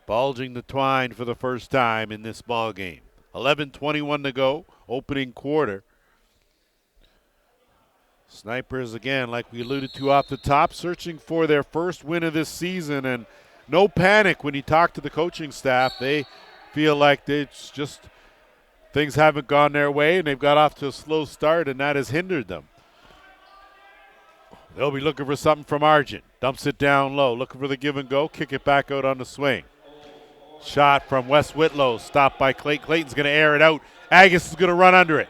bulging the twine for the first time in this ball game. 11:21 to go, opening quarter. Snipers, again, like we alluded to off the top, searching for their first win of this season, and no panic when you talk to the coaching staff. They feel like it's just things haven't gone their way, and they've got off to a slow start, and that has hindered them. They'll be looking for something from Argent. Dumps it down low, looking for the give and go, kick it back out on the swing. Shot from Wes Whitlow, stopped by Clayton. Clayton's going to air it out. Agus is going to run under it.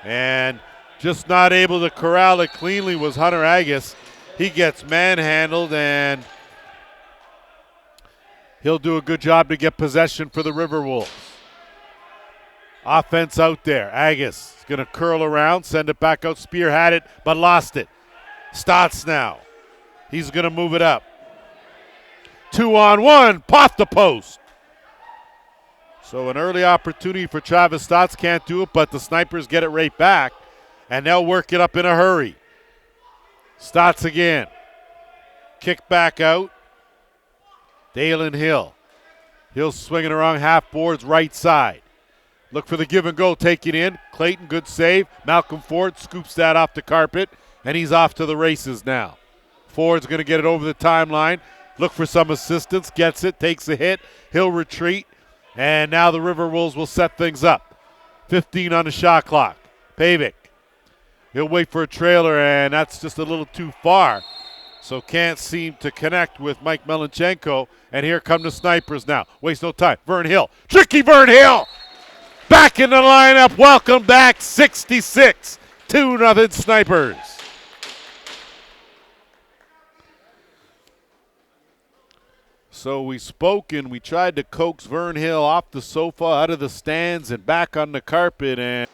And just not able to corral it cleanly was Hunter Agus. He gets manhandled, and he'll do a good job to get possession for the RiverWolves. Offense out there. Agus is going to curl around, send it back out. Spear had it, but lost it. Stotts now. He's going to move it up. 2-on-1, pop the post. So an early opportunity for Travis Stotts, can't do it, but the Snipers get it right back, and they'll work it up in a hurry. Stotts again. Kick back out. Dalen Hill. Hill swinging around half boards right side. Look for the give and go, take it in. Clayton, good save. Malcolm Ford scoops that off the carpet, and he's off to the races now. Ford's going to get it over the timeline. Look for some assistance, gets it, takes a hit. He'll retreat, and now the RiverWolves will set things up. 15 on the shot clock. Pavic. He'll wait for a trailer, and that's just a little too far. So can't seem to connect with Mike Melenchenko, and here come the Snipers now. Waste no time. Vern Hill. Tricky Vern Hill! Back in the lineup. Welcome back. 66. 2-0 Snipers. So we spoke and we tried to coax Vern Hill off the sofa, out of the stands, and back on the carpet. And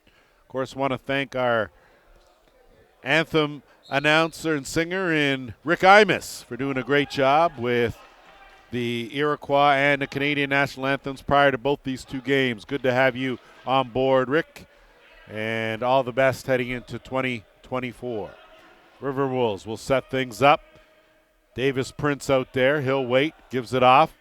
of course, want to thank our anthem announcer and singer in Rick Imus for doing a great job with the Iroquois and the Canadian national anthems prior to both these two games. Good to have you on board, Rick, and all the best heading into 2024. RiverWolves will set things up. Davis Prince out there. He'll wait, gives it off.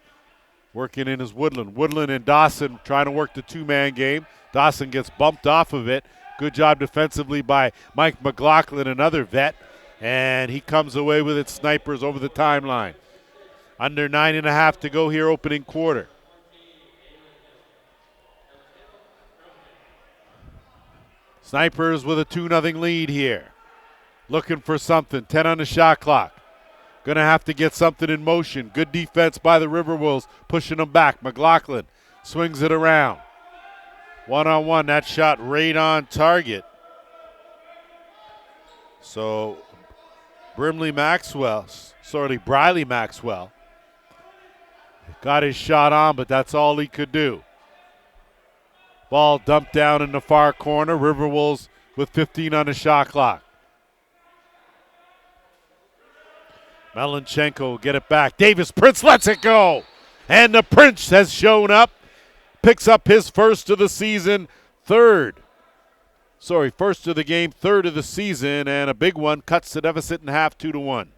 Working in his Woodland. Woodland and Dawson trying to work the two-man game. Dawson gets bumped off of it. Good job defensively by Mike McLaughlin, another vet. And he comes away with it. Snipers over the timeline. Under 9.5 to go here, opening quarter. Snipers with a 2-0 lead here. Looking for something. 10 on the shot clock. Going to have to get something in motion. Good defense by the RiverWolves, pushing them back. McLaughlin swings it around. One-on-one, that shot right on target. So Briley Maxwell got his shot on, but that's all he could do. Ball dumped down in the far corner. RiverWolves with 15 on the shot clock. Melenchenko will get it back. Davis Prince lets it go. And the Prince has shown up. Picks up his first of the season, first of the game, third of the season, and a big one. Cuts the deficit in half, 2-1.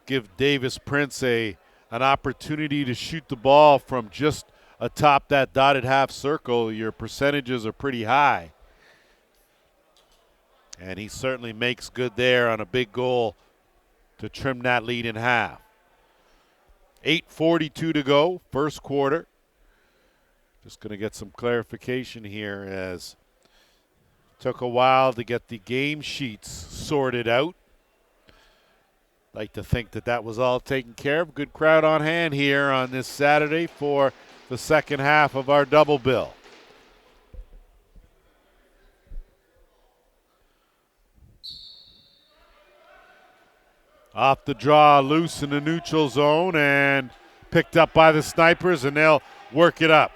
Give Davis Prince an opportunity to shoot the ball from just atop that dotted half circle. Your percentages are pretty high. And he certainly makes good there on a big goal to trim that lead in half. 8:42 to go, first quarter. Just going to get some clarification here as it took a while to get the game sheets sorted out. Like to think that was all taken care of. Good crowd on hand here on this Saturday for the second half of our double bill. Off the draw, loose in the neutral zone, and picked up by the Snipers, and they'll work it up.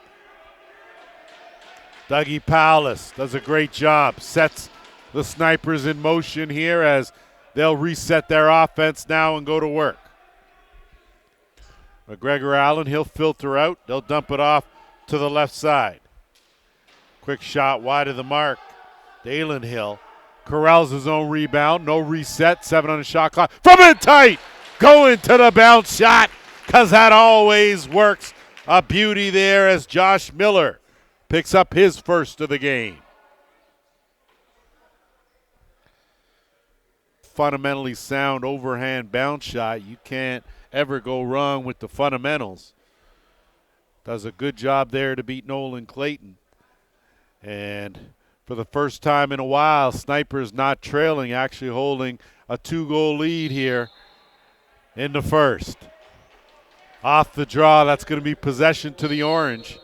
Dougie Powless does a great job, sets the Snipers in motion here as they'll reset their offense now and go to work. McGregor Allen, he'll filter out. They'll dump it off to the left side. Quick shot wide of the mark. Dalen Hill corrals his own rebound. No reset. 7 on the shot clock. From in tight. Going to the bounce shot because that always works. A beauty there as Josh Miller picks up his first of the game. Fundamentally sound overhand bounce shot. You can't ever go wrong with the fundamentals. Does a good job there to beat Nolan Clayton. And for the first time in a while, Snipers not trailing, actually holding a 2-goal lead here in the first. Off the draw, that's going to be possession to the Orange.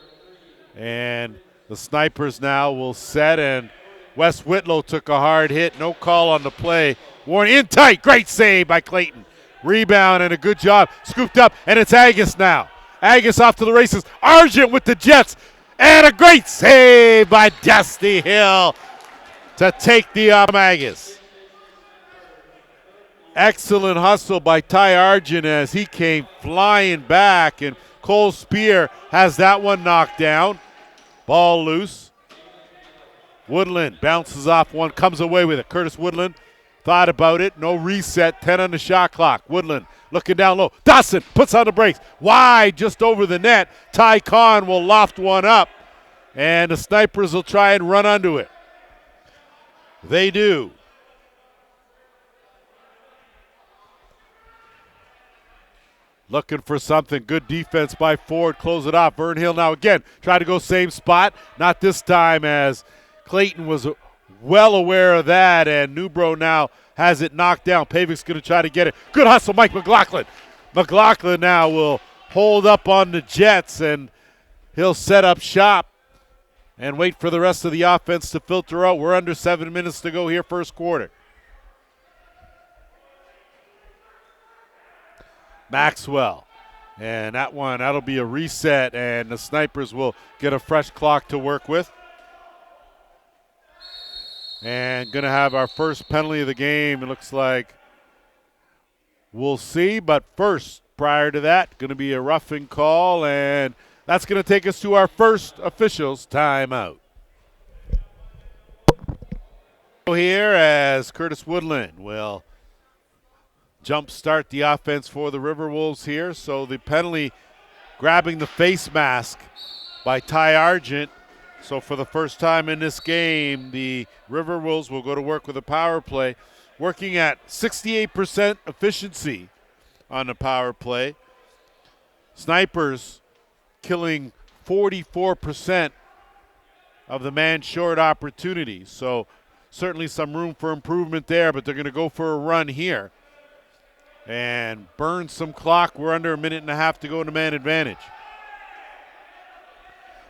And the Snipers now will set, and Wes Whitlow took a hard hit. No call on the play. Warren in tight. Great save by Clayton. Rebound and a good job. Scooped up, and it's Agus now. Agus off to the races. Argent with the Jets. And a great save by Dusty Hill to take the Agus. Excellent hustle by Ty Argent as he came flying back, and Cole Spear has that one knocked down. Ball loose. Woodland bounces off one, comes away with it. Curtis Woodland thought about it. No reset. 10 on the shot clock. Woodland looking down low. Dawson puts on the brakes. Wide, just over the net. Ty Khan will loft one up, and the Snipers will try and run onto it. They do. Looking for something. Good defense by Ford. Close it off. Vern Hill now again. Try to go same spot. Not this time, as Clayton was well aware of that, and Newbro now has it knocked down. Pavik's going to try to get it. Good hustle, Mike McLaughlin. McLaughlin now will hold up on the Jets, and he'll set up shop and wait for the rest of the offense to filter out. We're under 7 minutes to go here, first quarter. Maxwell, and that one, that'll be a reset, and the Snipers will get a fresh clock to work with. And going to have our first penalty of the game, it looks like. We'll see, but first, prior to that, going to be a roughing call, and that's going to take us to our first officials timeout. Here as Curtis Woodland will jump start the offense for the RiverWolves here. So the penalty, grabbing the face mask by Ty Argent. So for the first time in this game, the RiverWolves will go to work with a power play, working at 68% efficiency on the power play. Snipers killing 44% of the man short opportunities. So certainly some room for improvement there, but they're going to go for a run here and burn some clock. We're under a minute and a half to go in the man advantage.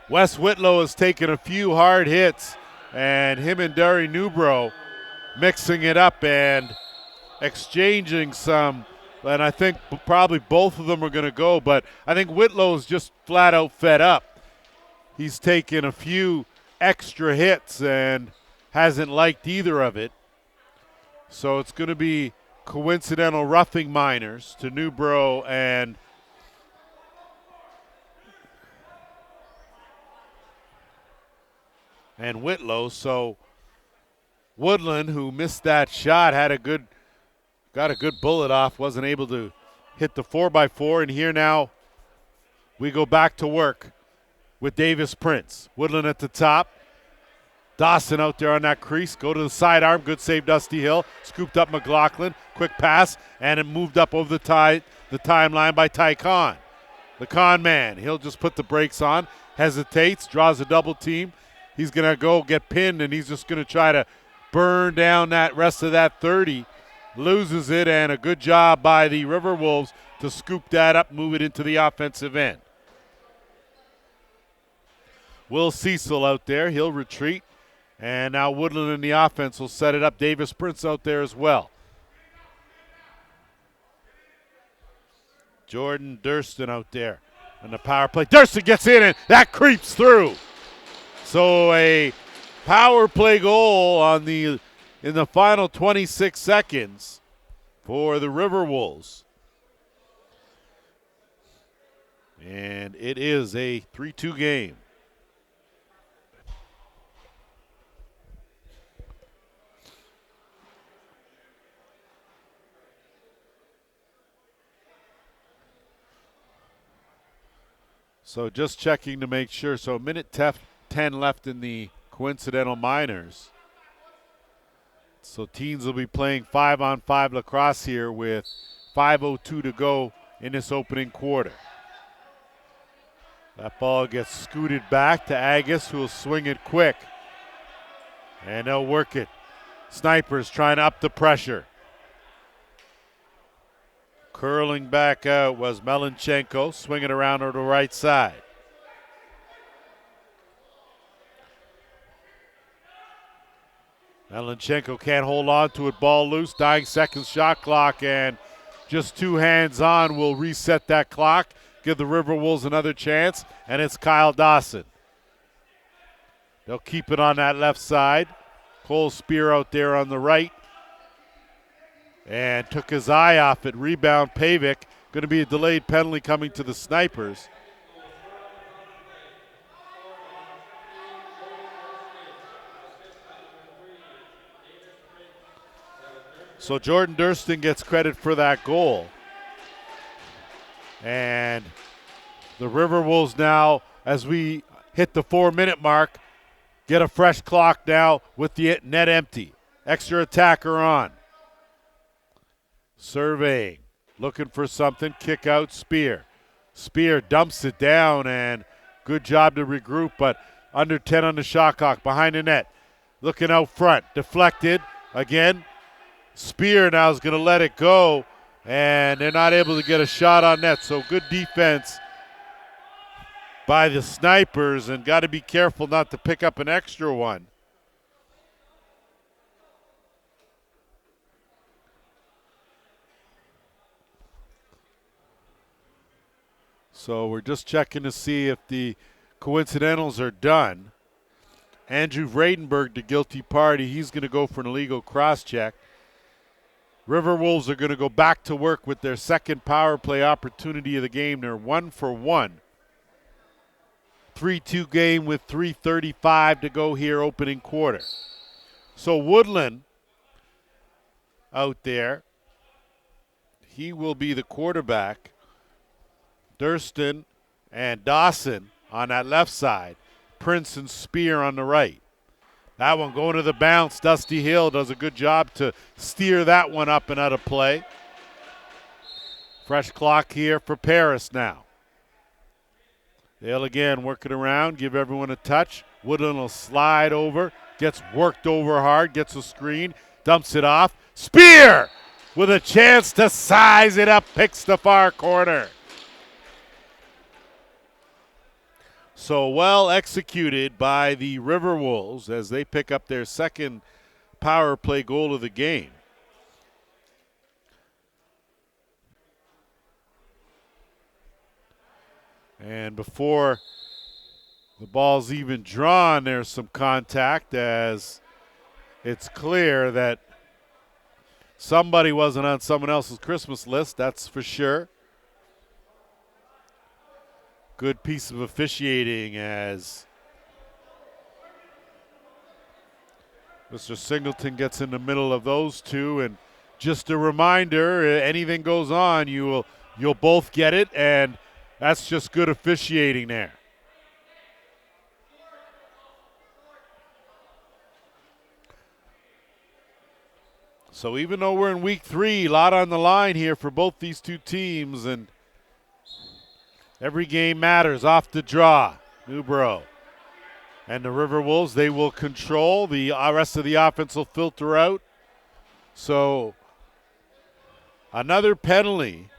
Wes Whitlow has taken a few hard hits, and him and Derry Newbro mixing it up and exchanging some, and I think probably both of them are going to go, but I think Whitlow's just flat out fed up. He's taken a few extra hits and hasn't liked either of it. So it's going to be coincidental roughing minors to Newbro and Whitlow. So Woodland, who missed that shot, got a good bullet off, wasn't able to hit the 4x4, and here now we go back to work with Davis Prince. Woodland at the top. Dawson out there on that crease. Go to the sidearm. Good save, Dusty Hill. Scooped up McLaughlin. Quick pass, and it moved up over the timeline by Ty Khan. The Khan man. He'll just put the brakes on. Hesitates. Draws a double team. He's going to go get pinned, and he's just going to try to burn down that rest of that 30. Loses it, and a good job by the RiverWolves to scoop that up, move it into the offensive end. Will Cecil out there. He'll retreat. And now Woodland in the offense will set it up. Davis Prince out there as well. Jordan Durston out there on the power play. Durston gets in, and that creeps through. So a power play goal in the final 26 seconds for the RiverWolves. And it is a 3-2 game. So just checking to make sure. So a minute 10 left in the coincidental minors. So teens will be playing 5-on-5 lacrosse here with 5:02 to go in this opening quarter. That ball gets scooted back to Agus, who will swing it quick. And they'll work it. Snipers trying to up the pressure. Curling back out was Melenchenko, swinging around to the right side. Melenchenko can't hold on to it, ball loose, dying seconds shot clock, and just two hands on will reset that clock, give the RiverWolves another chance, and it's Kyle Dawson. They'll keep it on that left side. Cole Spear out there on the right. And took his eye off it. Rebound, Pavic. Going to be a delayed penalty coming to the Snipers. So Jordan Durston gets credit for that goal. And the RiverWolves now, as we hit the 4-minute mark, get a fresh clock now with the net empty. Extra attacker on. Surveying, looking for something, kick out Spear. Spear dumps it down, and good job to regroup, but under 10 on the shot clock, behind the net. Looking out front, deflected again. Spear now is going to let it go, and they're not able to get a shot on net, so good defense by the Snipers, and got to be careful not to pick up an extra one. So we're just checking to see if the coincidentals are done. Andrew Vradenberg, the guilty party, he's going to go for an illegal cross-check. RiverWolves are going to go back to work with their second power play opportunity of the game. They're 1 for 1. 3-2 game with 3:35 to go here, opening quarter. So Woodland out there, he will be the quarterback. Durston and Dawson on that left side. Prince and Spear on the right. That one going to the bounce. Dusty Hill does a good job to steer that one up and out of play. Fresh clock here for Paris now. They'll again work it around, give everyone a touch. Woodland will slide over, gets worked over hard, gets a screen, dumps it off. Spear with a chance to size it up, picks the far corner. So well executed by the RiverWolves as they pick up their second power play goal of the game. And before the ball's even drawn, there's some contact, as it's clear that somebody wasn't on someone else's Christmas list, that's for sure. Good piece of officiating as Mr. Singleton gets in the middle of those two. And just a reminder, anything goes on, you'll both get it, and that's just good officiating there. So even though we're in week 3, a lot on the line here for both these two teams, and every game matters off the draw. Newborough and the RiverWolves, they will control. The rest of the offense will filter out. So another penalty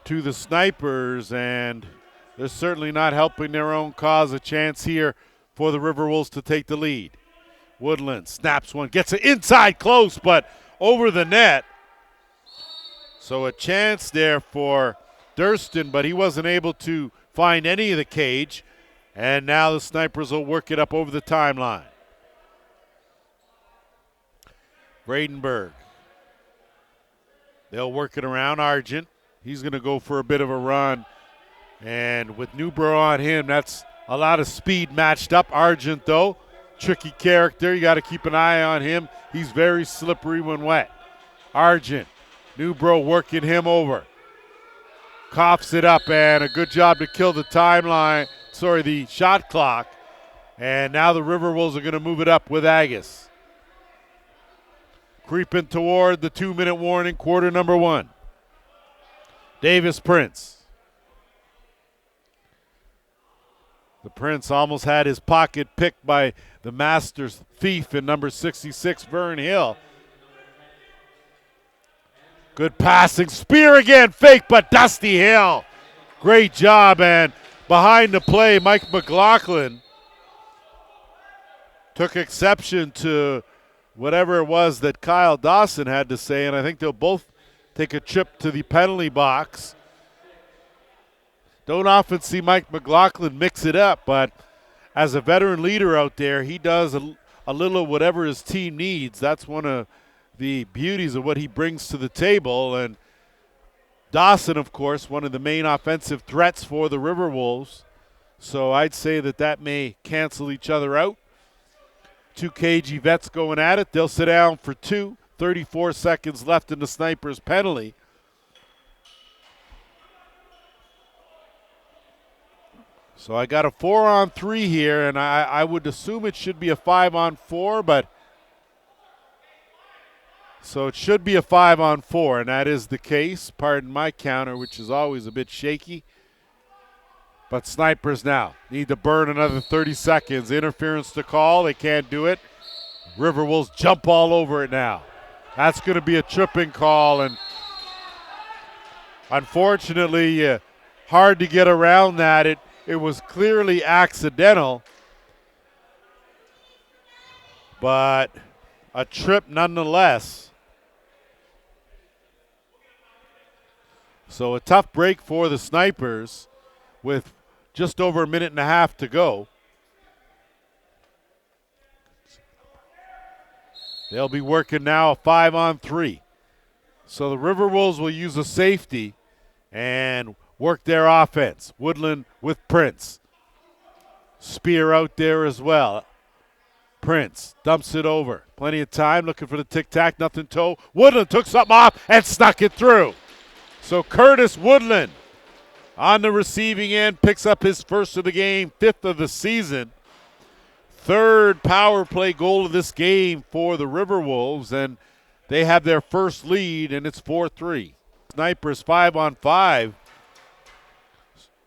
to the Snipers, and they're certainly not helping their own cause. A chance here for the RiverWolves to take the lead. Woodland snaps one, gets it inside close, but over the net. So a chance there for Durston, but he wasn't able to find any of the cage. And now the Snipers will work it up over the timeline. Vradenberg. They'll work it around. Argent. He's going to go for a bit of a run. And with Newborough on him, that's a lot of speed matched up. Argent, though, tricky character. You got to keep an eye on him. He's very slippery when wet. Argent. Newborough working him over. coughs it up, and a good job to kill the the shot clock. And now the RiverWolves are going to move it up with Agus. Creeping toward the 2-minute warning, quarter number 1. Davis Prince. The Prince almost had his pocket picked by the Masters thief in number 66, Vern Hill. Good passing. Spear again. Fake, but Dusty Hill. Great job. And behind the play, Mike McLaughlin took exception to whatever it was that Kyle Dawson had to say, and I think they'll both take a trip to the penalty box. Don't often see Mike McLaughlin mix it up, but as a veteran leader out there, he does a little of whatever his team needs. That's one of the beauties of what he brings to the table. And Dawson, of course, one of the main offensive threats for the RiverWolves. So I'd say that may cancel each other out. 2 KG vets going at it. They'll sit down for 2. 34 seconds left in the Snipers' penalty. So I got a 4-on-3 here, and I would assume it should be a 5-on-4, but so it should be a 5-on-4, and that is the case. Pardon my counter, which is always a bit shaky. But Snipers now need to burn another 30 seconds. Interference to call. They can't do it. RiverWolves jump all over it now. That's going to be a tripping call, and unfortunately, hard to get around that. It was clearly accidental, but a trip nonetheless. So a tough break for the Snipers with just over a minute and a half to go. They'll be working now a 5-on-3. So the RiverWolves will use a safety and work their offense. Woodland with Prince. Spear out there as well. Prince dumps it over. Plenty of time looking for the tic-tac. Nothing toe. Woodland took something off and snuck it through. So Curtis Woodland on the receiving end picks up his first of the game, 5th of the season. 3rd power play goal of this game for the RiverWolves, and they have their first lead, and it's 4-3. Snipers 5-on-5.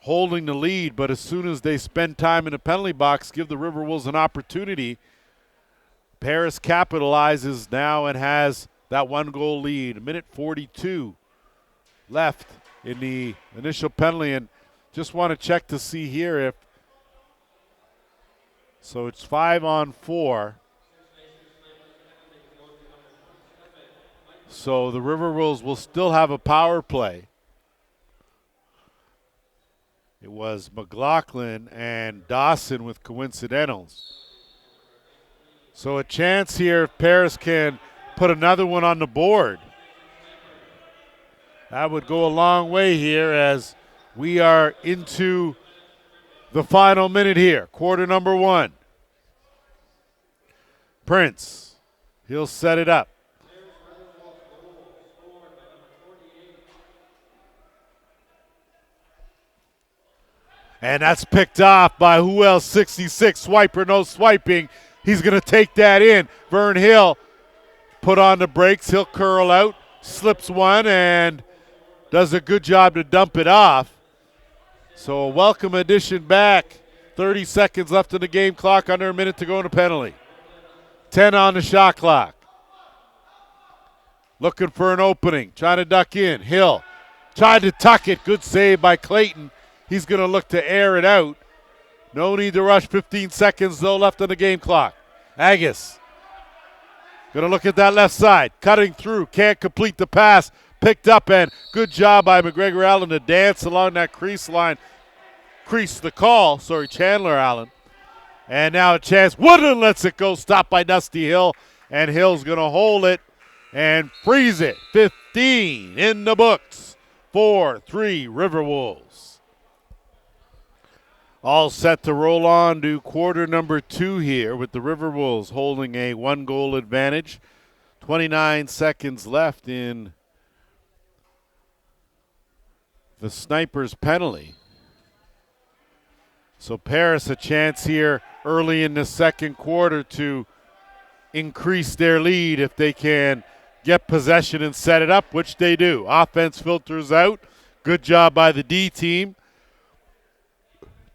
Holding the lead, but as soon as they spend time in the penalty box, give the RiverWolves an opportunity. Paris capitalizes now and has that 1-goal lead. 1:42 left in the initial penalty, and just want to check to see here if so. It's 5-on-4. So the RiverWolves will still have a power play. It was McLaughlin and Dawson with coincidentals. So a chance here if Paris can put another one on the board. That would go a long way here as we are into the final minute here. Quarter number 1. Prince, he'll set it up. And that's picked off by who else? 66, swiper, no swiping. He's going to take that in. Vern Hill put on the brakes. He'll curl out, slips one, and does a good job to dump it off. So a welcome addition back. 30 seconds left in the game clock, under a minute to go in the penalty. 10 on the shot clock. Looking for an opening, trying to duck in. Hill tried to tuck it. Good save by Clayton. He's going to look to air it out. No need to rush. 15 seconds, though, left on the game clock. Agus going to look at that left side. Cutting through. Can't complete the pass. Picked up, and good job by McGregor Allen to dance along that crease line. Crease the call. Chandler Allen. And now a chance. Woodland lets it go. Stopped by Dusty Hill. And Hill's going to hold it and freeze it. 15 in the books. 4-3 RiverWolves. All set to roll on to quarter number 2 here with the RiverWolves holding a 1-goal advantage. 29 seconds left in the Snipers penalty. So Paris a chance here early in the second quarter to increase their lead if they can get possession and set it up, which they do. Offense filters out. Good job by the D team.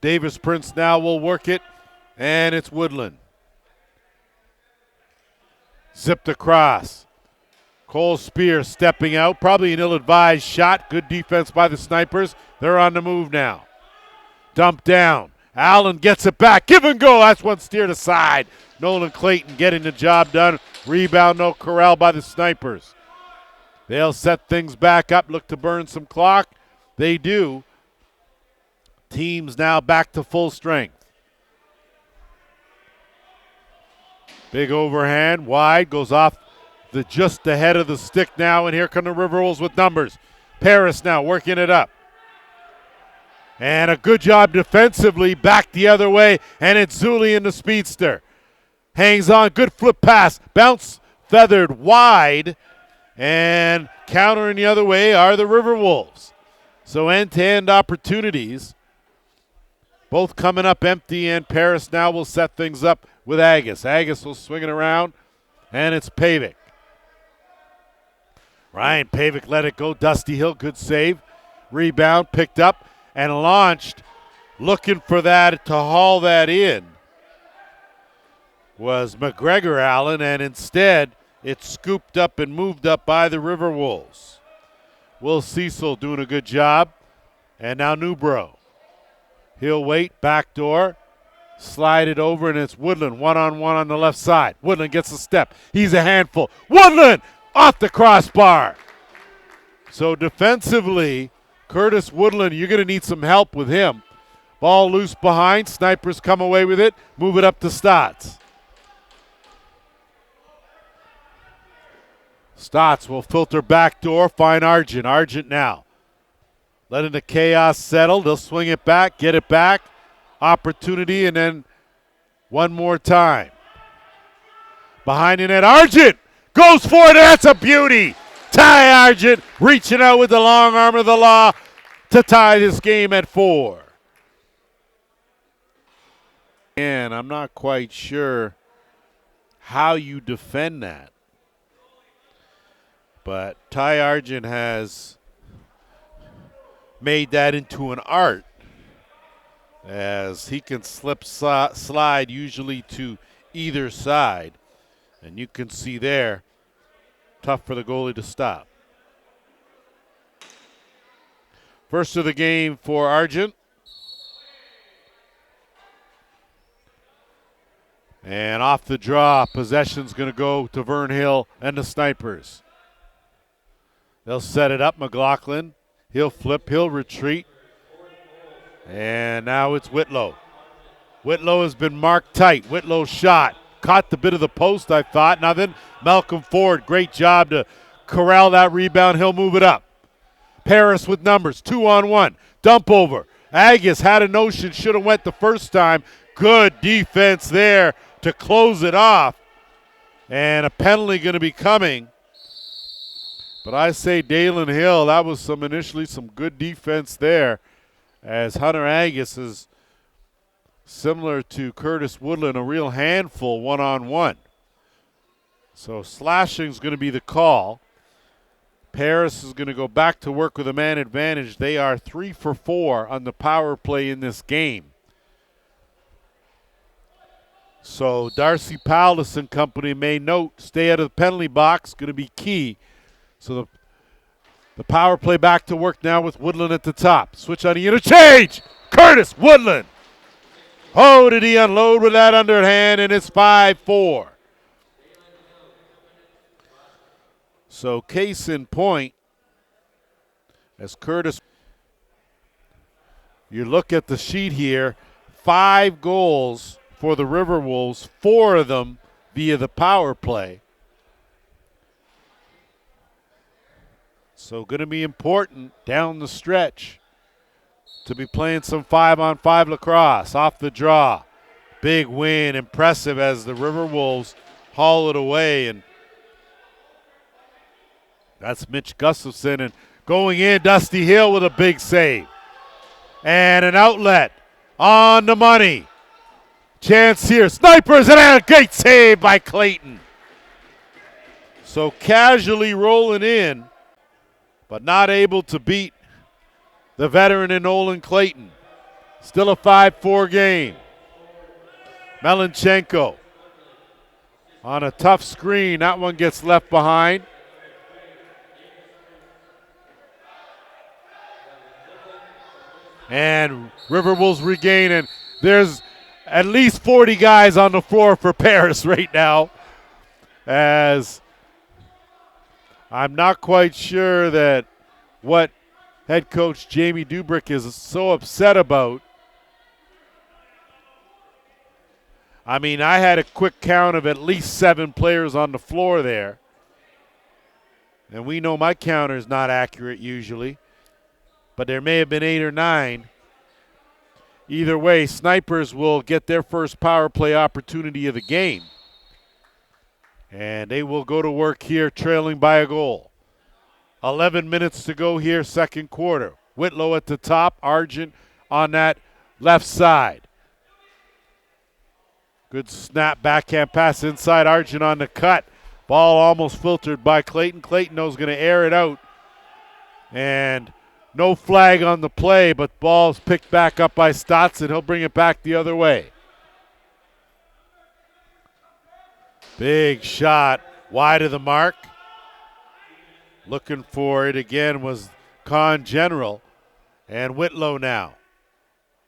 Davis Prince now will work it, and it's Woodland. Zipped across. Cole Spear stepping out. Probably an ill-advised shot. Good defense by the Snipers. They're on the move now. Dump down. Allen gets it back. Give and go. That's one steered aside. Nolan Clayton getting the job done. Rebound, no corral by the Snipers. They'll set things back up, look to burn some clock. They do. Teams now back to full strength. Big overhand, wide, goes off the just ahead of the stick now, and here come the RiverWolves with numbers. Paris now working it up. And a good job defensively, back the other way, and it's Zulian the speedster. Hangs on, good flip pass, bounce feathered wide, and countering the other way are the RiverWolves. So end-to-end opportunities, both coming up empty, and Paris now will set things up with Agus. Agus will swing it around, and it's Pavic. Ryan Pavic let it go. Dusty Hill, good save. Rebound picked up and launched, looking for that to haul that in was McGregor Allen, and instead it's scooped up and moved up by the RiverWolves. Will Cecil doing a good job, and now Newbro. He'll wait, backdoor, slide it over, and it's Woodland one-on-one on the left side. Woodland gets a step. He's a handful. Woodland off the crossbar. So defensively, Curtis Woodland, you're going to need some help with him. Ball loose behind. Snipers come away with it. Move it up to Stotts. Stotts will filter backdoor. Find Argent. Argent now. Letting the chaos settle. They'll swing it back. Get it back. Opportunity, and then one more time. Behind the net. Argent goes for it. That's a beauty. Ty Argent reaching out with the long arm of the law to tie this game at 4. And I'm not quite sure how you defend that. But Ty Argent has made that into an art, as he can slide usually to either side. And you can see there, tough for the goalie to stop. First of the game for Argent. And off the draw, possession's going to go to Vern Hill and the Snipers. They'll set it up. McLaughlin, he'll flip, he'll retreat. And now it's Whitlow. Whitlow has been marked tight. Whitlow shot. Caught the bit of the post, I thought. Now then, Malcolm Ford, great job to corral that rebound. He'll move it up. Paris with numbers, 2-on-1. Dump over. Agus had a notion, should have went the first time. Good defense there to close it off. And a penalty going to be coming. But I say Dalen Hill, that was initially some good defense there, as Hunter Agus is similar to Curtis Woodland, a real handful one-on-one. So slashing's going to be the call. Paris is going to go back to work with a man advantage. They are 3 for 4 on the power play in this game. So Darcy Powless and company may note, stay out of the penalty box, going to be key. So the power play back to work now with Woodland at the top. Switch on the interchange. Curtis Woodland. Oh, did he unload with that underhand, and it's 5-4. So case in point, as Curtis, you look at the sheet here, 5 goals for the RiverWolves, 4 of them via the power play. So going to be important down the stretch to be playing some 5-on-5 lacrosse. Off the draw. Big win. Impressive as the RiverWolves haul it away. And that's Mitch Gustafson. And Going in, Dusty Hill with a big save. And an outlet on the money. Chance here. Snipers and a great save by Clayton. So casually rolling in, but not able to beat the veteran in Nolan Clayton. Still a 5-4 game. Melenchenko on a tough screen. That one gets left behind. And RiverWolves regain, and there's at least 40 guys on the floor for Paris right now, as I'm not quite sure that what head coach Jamie Dubrick is so upset about. I mean, I had a quick count of at least 7 players on the floor there. And we know my counter is not accurate usually, but there may have been 8 or 9. Either way, Snipers will get their first power play opportunity of the game. And they will go to work here trailing by a goal. 11 minutes to go here, second quarter. Whitlow at the top, Argent on that left side. Good snap, backhand pass inside, Argent on the cut. Ball almost filtered by Clayton. Clayton knows going to air it out. And no flag on the play, but ball's picked back up by Stotts, and he'll bring it back the other way. Big shot, wide of the mark. Looking for it again was Con General. And Whitlow now.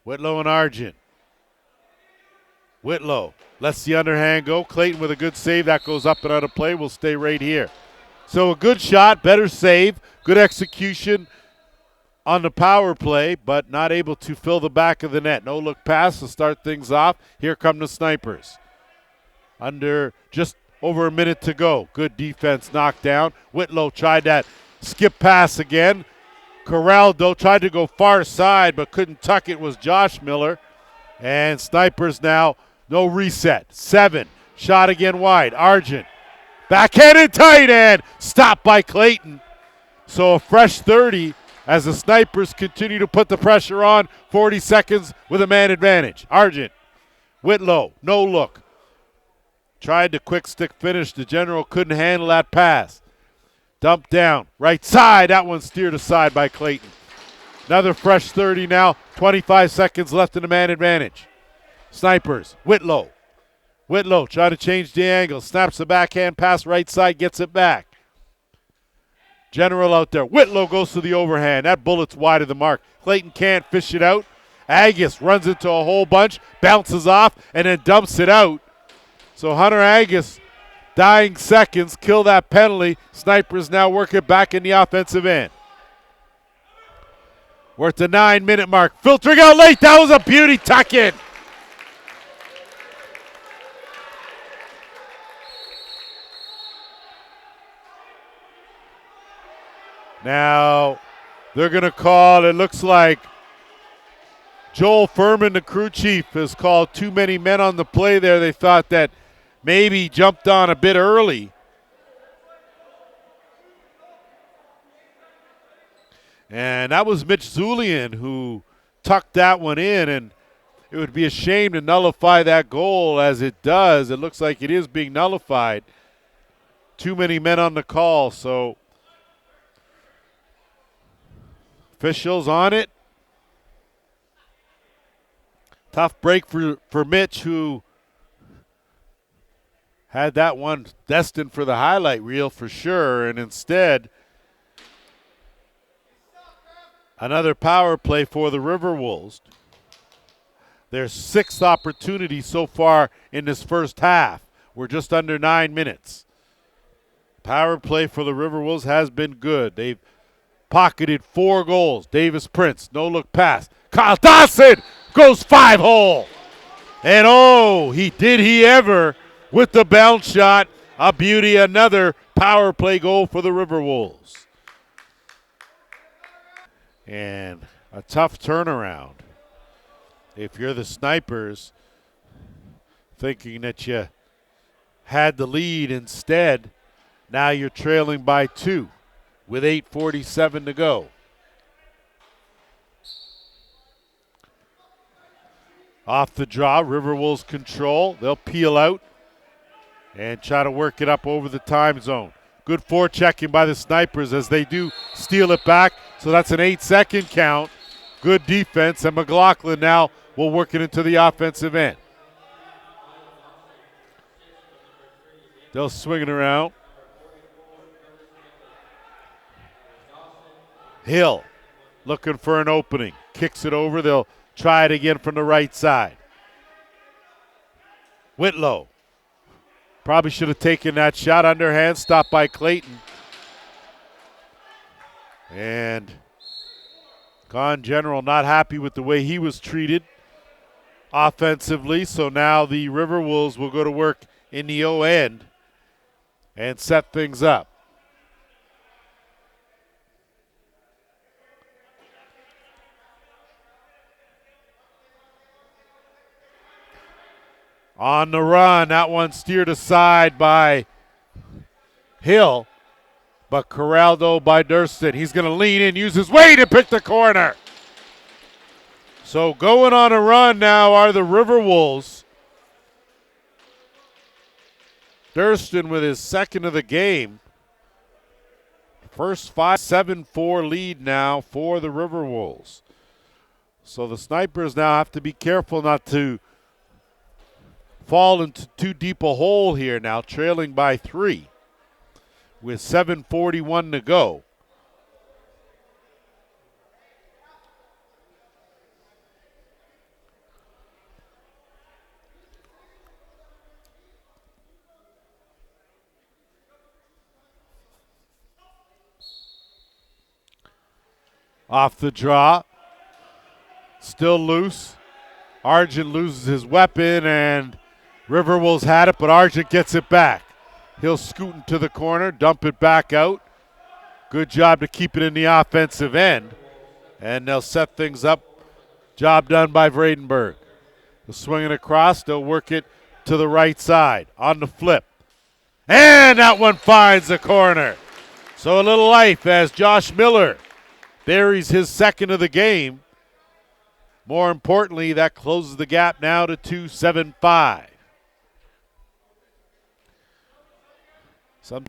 Whitlow and Argent. Whitlow lets the underhand go. Clayton with a good save. That goes up and out of play. Will stay right here. So a good shot, better save, good execution on the power play, but not able to fill the back of the net. No look pass to start things off. Here come the Snipers. Under just over a minute to go. Good defense knocked down. Whitlow tried that skip pass again. Corraldo tried to go far side, but couldn't tuck it, was Josh Miller. And Snipers now, no reset. 7, shot again wide. Argent, backhanded tight end, stopped by Clayton. So a fresh 30 as the Snipers continue to put the pressure on. 40 seconds with a man advantage. Argent, Whitlow, no look. Tried to quick stick finish. The General couldn't handle that pass. Dumped down, right side. That one steered aside by Clayton. Another fresh 30 now. 25 seconds left in the man advantage. Snipers, Whitlow. Whitlow trying to change the angle. Snaps the backhand pass right side, gets it back. General out there. Whitlow goes to the overhand. That bullet's wide of the mark. Clayton can't fish it out. Agus runs into a whole bunch, bounces off, and then dumps it out. So Hunter Agus, dying seconds, kill that penalty. Snipers now work it back in the offensive end. We're at the 9-minute mark. Filtering out late. That was a beauty tuck in. Now they're going to call, it looks like Joel Furman, the crew chief, has called too many men on the play there. They thought that maybe he jumped on a bit early. And that was Mitch Zulian who tucked that one in, and it would be a shame to nullify that goal as it does. It looks like it is being nullified. Too many men on the call, so officials on it. Tough break for Mitch, who had that one destined for the highlight reel for sure, and instead another power play for the RiverWolves. Their 6th opportunity so far in this first half. We're just under 9 minutes. Power play for the RiverWolves has been good. They've pocketed 4 goals. Davis Prince, no look pass. Kyle Dawson goes 5-hole. And oh, did he ever with the bounce shot. A beauty, another power play goal for the RiverWolves. And a tough turnaround. If you're the Snipers, thinking that you had the lead, instead, now you're trailing by 2. with 8:47 to go. Off the draw, RiverWolves control. They'll peel out and try to work it up over the time zone. Good forechecking by the Snipers as they do steal it back. So that's an 8-second count. Good defense, and McLaughlin now will work it into the offensive end. They'll swing it around. Hill looking for an opening. Kicks it over. They'll try it again from the right side. Whitlow probably should have taken that shot. Underhand, stopped by Clayton. And Con General not happy with the way he was treated offensively. So now the RiverWolves will go to work in the O end and set things up. On the run, that one steered aside by Hill, but corralled though by Durston. He's going to lean in, use his weight, and pick the corner. So going on a run now are the RiverWolves. Durston with his second of the game. First 7-4 lead now for the RiverWolves. So the Snipers now have to be careful not to fall into too deep a hole here now, trailing by 3 with 7:41 to go. Off the draw, still loose. Argent loses his weapon, and RiverWolves had it, but Argent gets it back. He'll scoot into the corner, dump it back out. Good job to keep it in the offensive end, and they'll set things up. Job done by Vredenberg. They'll swing it across. They'll work it to the right side on the flip. And that one finds the corner. So a little life as Josh Miller buries his second of the game. More importantly, that closes the gap now to 2-7-5.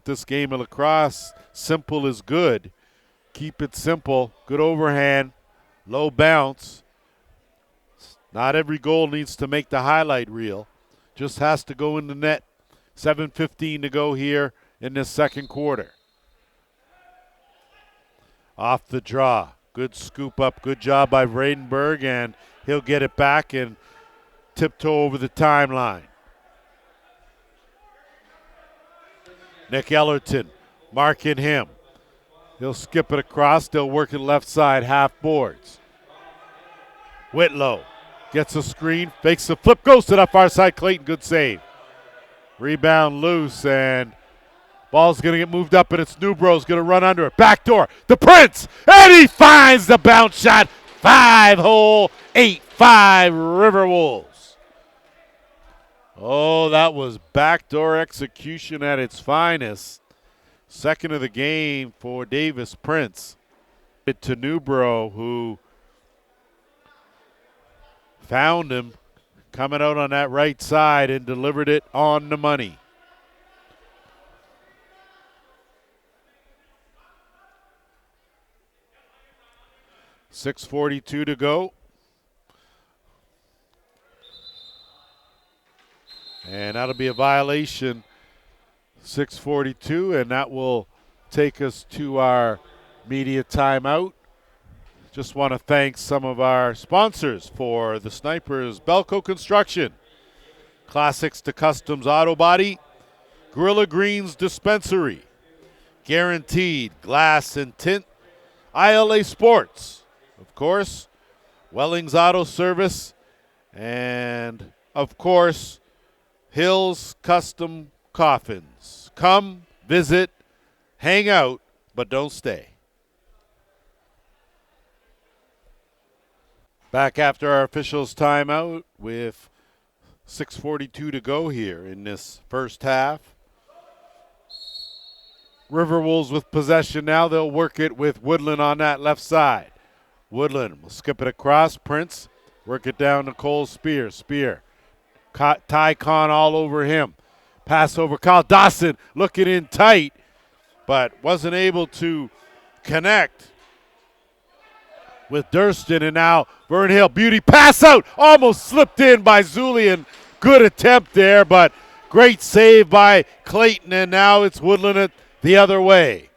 This game of lacrosse, simple is good. Keep it simple. Good overhand, low bounce. Not every goal needs to make the highlight reel. Just has to go in the net. 7:15 to go here in this second quarter. Off the draw. Good scoop up. Good job by Vredenberg, and he'll get it back and tiptoe over the timeline. Nick Ellerton marking him. He'll skip it across. They'll work it left side, half boards. Whitlow gets a screen, fakes the flip, goes to the far side. Clayton, good save. Rebound loose, and ball's going to get moved up, and it's Newbro's going to run under it. Backdoor, the Prince, and he finds the bounce shot. 5-hole, 8-5 RiverWolves. Oh, that was backdoor execution at its finest. Second of the game for Davis Prince. To Newbro, who found him coming out on that right side and delivered it on the money. .642 to go. And that'll be a violation, 6:42, and that will take us to our media timeout. Just want to thank some of our sponsors for the Snipers: Belco Construction, Classics to Customs Auto Body, Gorilla Greens Dispensary, Guaranteed Glass and Tint, ILA Sports, of course, Wellings Auto Service, and, of course, Hills Custom Coffins. Come, visit, hang out, but don't stay. Back after our officials' timeout with 6:42 to go here in this first half. RiverWolves with possession now. They'll work it with Woodland on that left side. Woodland will skip it across. Prince, work it down to Cole Spear. Spear, Ty Khan all over him. Pass over Kyle Dawson, looking in tight, but wasn't able to connect with Durston. And now Vern Hill, beauty pass out, almost slipped in by Zulian. Good attempt there, but great save by Clayton, and now it's Woodland the other way.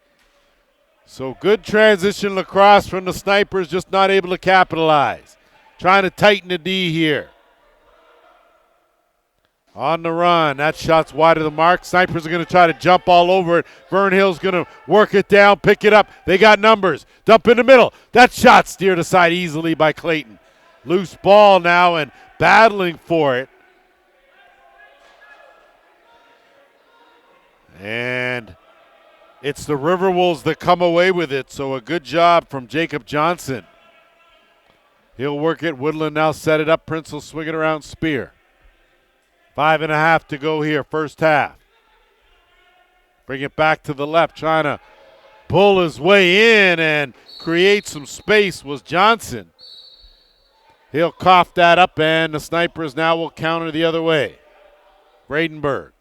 So good transition lacrosse from the Snipers, just not able to capitalize. Trying to tighten the D here. On the run, that shot's wide of the mark. Snipers are going to try to jump all over it. Vern Hill's going to work it down, pick it up. They got numbers. Dump in the middle. That shot steered aside easily by Clayton. Loose ball now and battling for it. And it's the RiverWolves that come away with it, so a good job from Jacob Johnson. He'll work it. Woodland now set it up. Prince will swing it around Spear. 5.5 to go here, first half. Bring it back to the left, trying to pull his way in and create some space was Johnson. He'll cough that up, and the Snipers now will counter the other way. Bradenberg.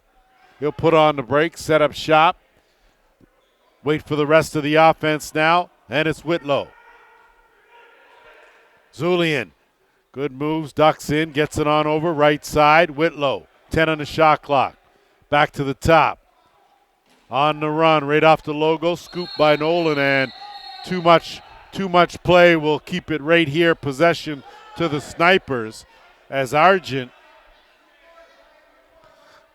He'll put on the brakes, set up shop. Wait for the rest of the offense now, and it's Whitlow. Zulian. Good moves, ducks in, gets it on over, right side. Whitlow, 10 on the shot clock. Back to the top. On the run, right off the logo, scooped by Nolan, and too much play will keep it right here. Possession to the Snipers as Argent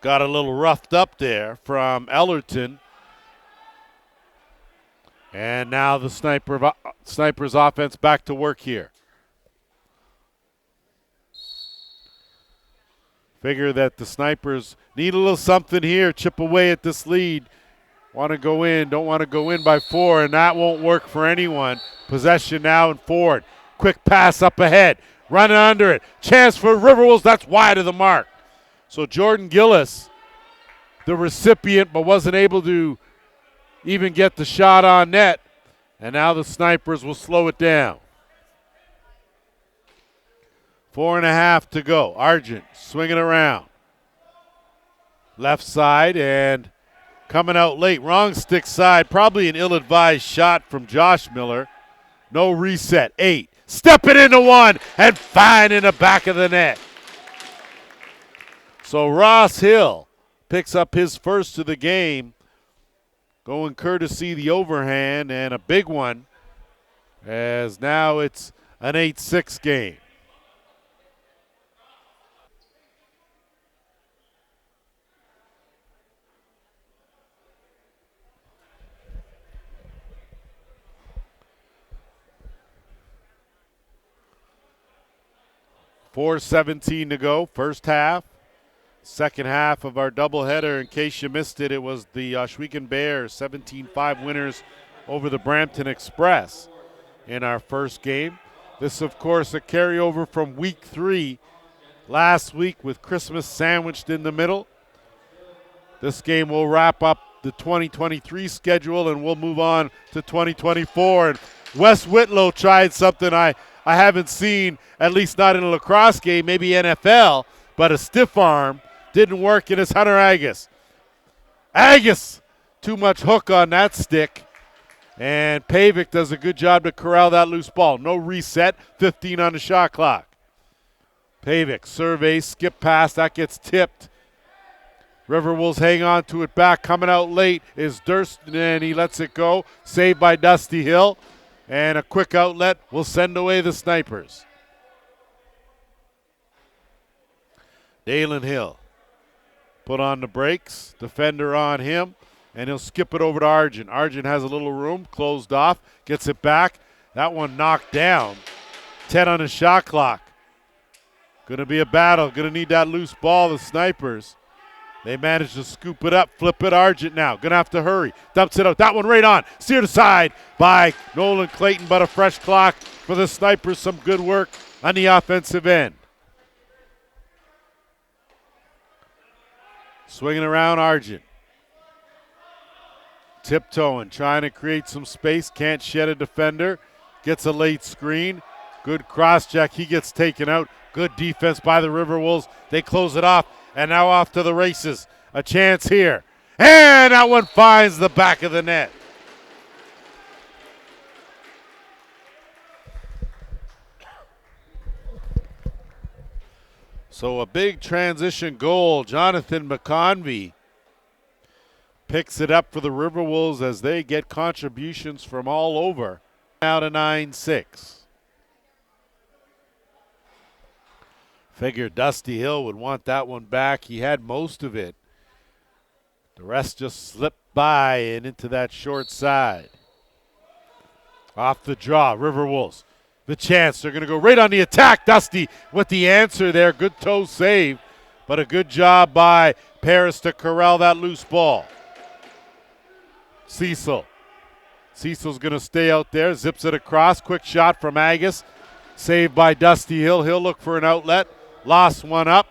got a little roughed up there from Ellerton. And now the Snipers offense back to work here. Figure that the Snipers need a little something here, chip away at this lead. Want to go in, don't want to go in by 4, and that won't work for anyone. Possession now and forward. Quick pass up ahead, running under it. Chance for RiverWolves, that's wide of the mark. So Jordan Gillis, the recipient, but wasn't able to even get the shot on net. And now the Snipers will slow it down. 4.5 to go. Argent swinging around. Left side and coming out late. Wrong stick side. Probably an ill-advised shot from Josh Miller. No reset. 8. Step it into 1 and fine in the back of the net. So Ross Hill picks up his first of the game. Going courtesy the overhand, and a big one as now it's an 8-6 game. .4:17 to go, first half. Second half of our doubleheader. In case you missed it, it was the Ohsweken Bears 17-5 winners over the Brampton Express in our first game. This, of course, a carryover from week 3 last week with Christmas sandwiched in the middle. This game will wrap up the 2023 schedule, and we'll move on to 2024. And Wes Whitlow tried something I haven't seen, at least not in a lacrosse game, maybe NFL, but a stiff arm. Didn't work, and it's Hunter Agus. Agus, too much hook on that stick. And Pavic does a good job to corral that loose ball. No reset, 15 on the shot clock. Pavic surveys, skip pass, that gets tipped. RiverWolves hang on to it back. Coming out late is Durston, and he lets it go. Saved by Dusty Hill. And a quick outlet will send away the Snipers. Dalen Hill put on the brakes. Defender on him. And he'll skip it over to Argent. Argent has a little room, closed off, gets it back. That one knocked down. 10 on the shot clock. Going to be a battle. Going to need that loose ball, the Snipers. They managed to scoop it up, flip it. Argent now. Going to have to hurry. Dumps it out. That one right on. Steered aside by Nolan Clayton, but a fresh clock for the Snipers. Some good work on the offensive end. Swinging around Argent. Tiptoeing, trying to create some space, can't shed a defender. Gets a late screen. Good cross check, he gets taken out. Good defense by the RiverWolves. They close it off, and now off to the races. A chance here. And that one finds the back of the net. So a big transition goal. Jonathan McConvey picks it up for the RiverWolves as they get contributions from all over. Now to 9-6. Figured Dusty Hill would want that one back. He had most of it. The rest just slipped by and into that short side. Off the draw, RiverWolves. The chance, they're going to go right on the attack. Dusty with the answer there. Good toe save, but a good job by Paris to corral that loose ball. Cecil's going to stay out there, zips it across. Quick shot from Agus. Saved by Dusty Hill. He'll look for an outlet. Lost one up.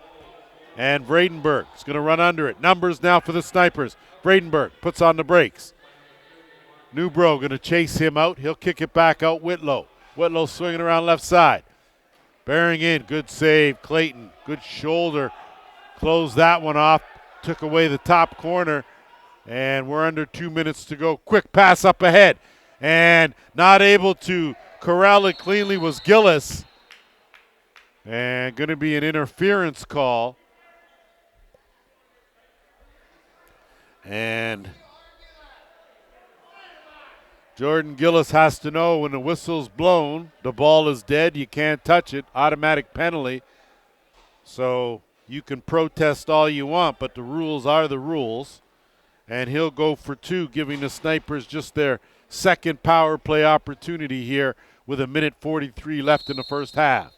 And Vredenberg's going to run under it. Numbers now for the Snipers. Vredenberg puts on the brakes. Newbro going to chase him out. He'll kick it back out. Whitlow swinging around left side. Bearing in. Good save. Clayton. Good shoulder. Closed that one off. Took away the top corner. And we're under 2 minutes to go. Quick pass up ahead. And not able to corral it cleanly was Gillis. And going to be an interference call. And Jordan Gillis has to know when the whistle's blown, the ball is dead, you can't touch it, automatic penalty. So you can protest all you want, but the rules are the rules. And he'll go for two, giving the Snipers just their second power play opportunity here with 1:43 left in the first half.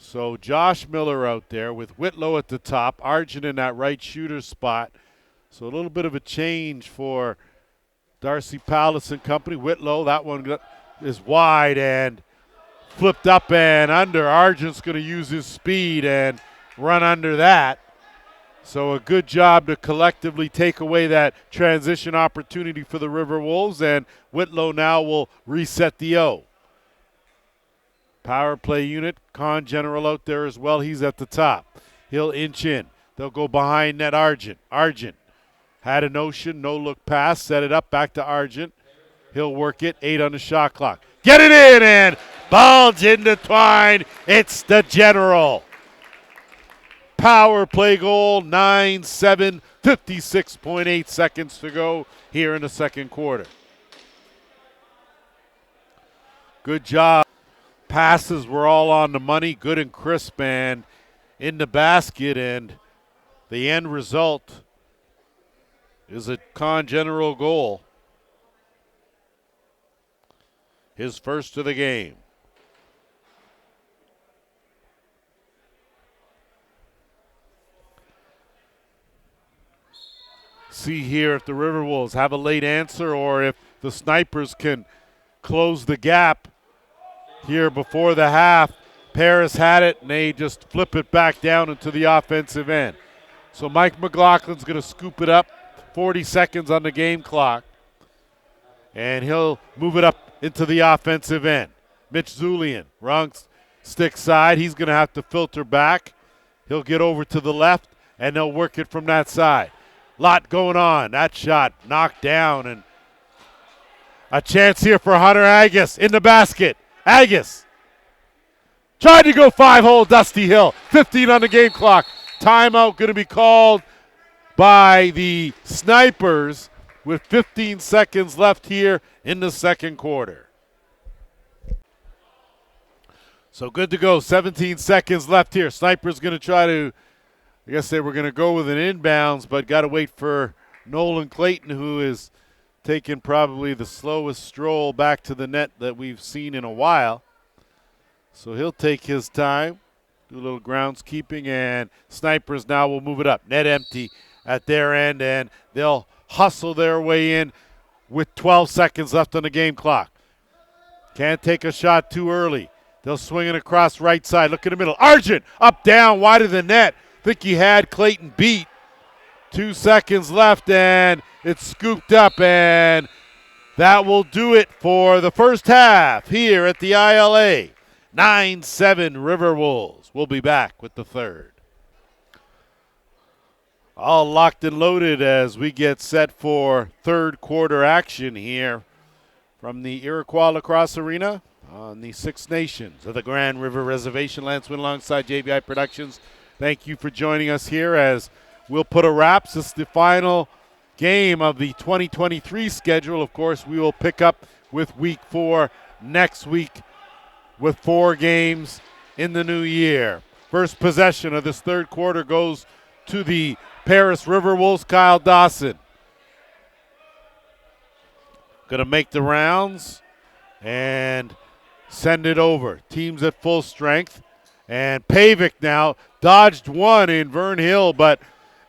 So Josh Miller out there with Whitlow at the top, Argent in that right shooter spot. So a little bit of a change for Darcy Palace and company. Whitlow, that one is wide and flipped up and under. Argent's going to use his speed and run under that. So a good job to collectively take away that transition opportunity for the RiverWolves, and Whitlow now will reset the O. Power play unit, Con General out there as well. He's at the top. He'll inch in. They'll go behind net Argent. Argent had a notion, no look pass, set it up back to Argent. He'll work it, 8 on the shot clock. Get it in and bulge into Twine. It's the General. Power play goal, 9-7, 56.8 seconds to go here in the second quarter. Good job. Passes were all on the money, good and crisp and in the basket, and the end result is a Con General goal. His first of the game. See here if the RiverWolves have a late answer or if the Snipers can close the gap here before the half. Paris had it, and they just flip it back down into the offensive end. So Mike McLaughlin's going to scoop it up, 40 seconds on the game clock, and he'll move it up into the offensive end. Mitch Zulian, wrong stick side. He's going to have to filter back. He'll get over to the left, and they'll work it from that side. Lot going on. That shot knocked down, and a chance here for Hunter Agus in the basket. Agus tried to go 5-hole Dusty Hill. 15 on the game clock. Timeout going to be called by the Snipers with 15 seconds left here in the second quarter. So good to go. 17 seconds left here. Snipers going to try to, I guess they were going to go with an inbounds, but got to wait for Nolan Clayton, who is taking probably the slowest stroll back to the net that we've seen in a while. So he'll take his time, do a little groundskeeping, and Snipers now will move it up. Net empty at their end, and they'll hustle their way in with 12 seconds left on the game clock. Can't take a shot too early. They'll swing it across right side. Look in the middle. Argent up, down, wide of the net. Think he had Clayton beat. 2 seconds left, and it's scooped up, and that will do it for the first half here at the ILA. 9-7 RiverWolves. We'll be back with the third. All locked and loaded as we get set for third quarter action here from the Iroquois Lacrosse Arena on the Six Nations of the Grand River Reservation. Lance Wynn alongside JVI Productions. Thank you for joining us here as we'll put a wrap. This is the final game of the 2023 schedule. Of course, we will pick up with week 4 next week with 4 games in the new year. First possession of this third quarter goes to the Paris RiverWolves. Kyle Dawson going to make the rounds and send it over. Team's at full strength. And Pavic now dodged one in Vern Hill, but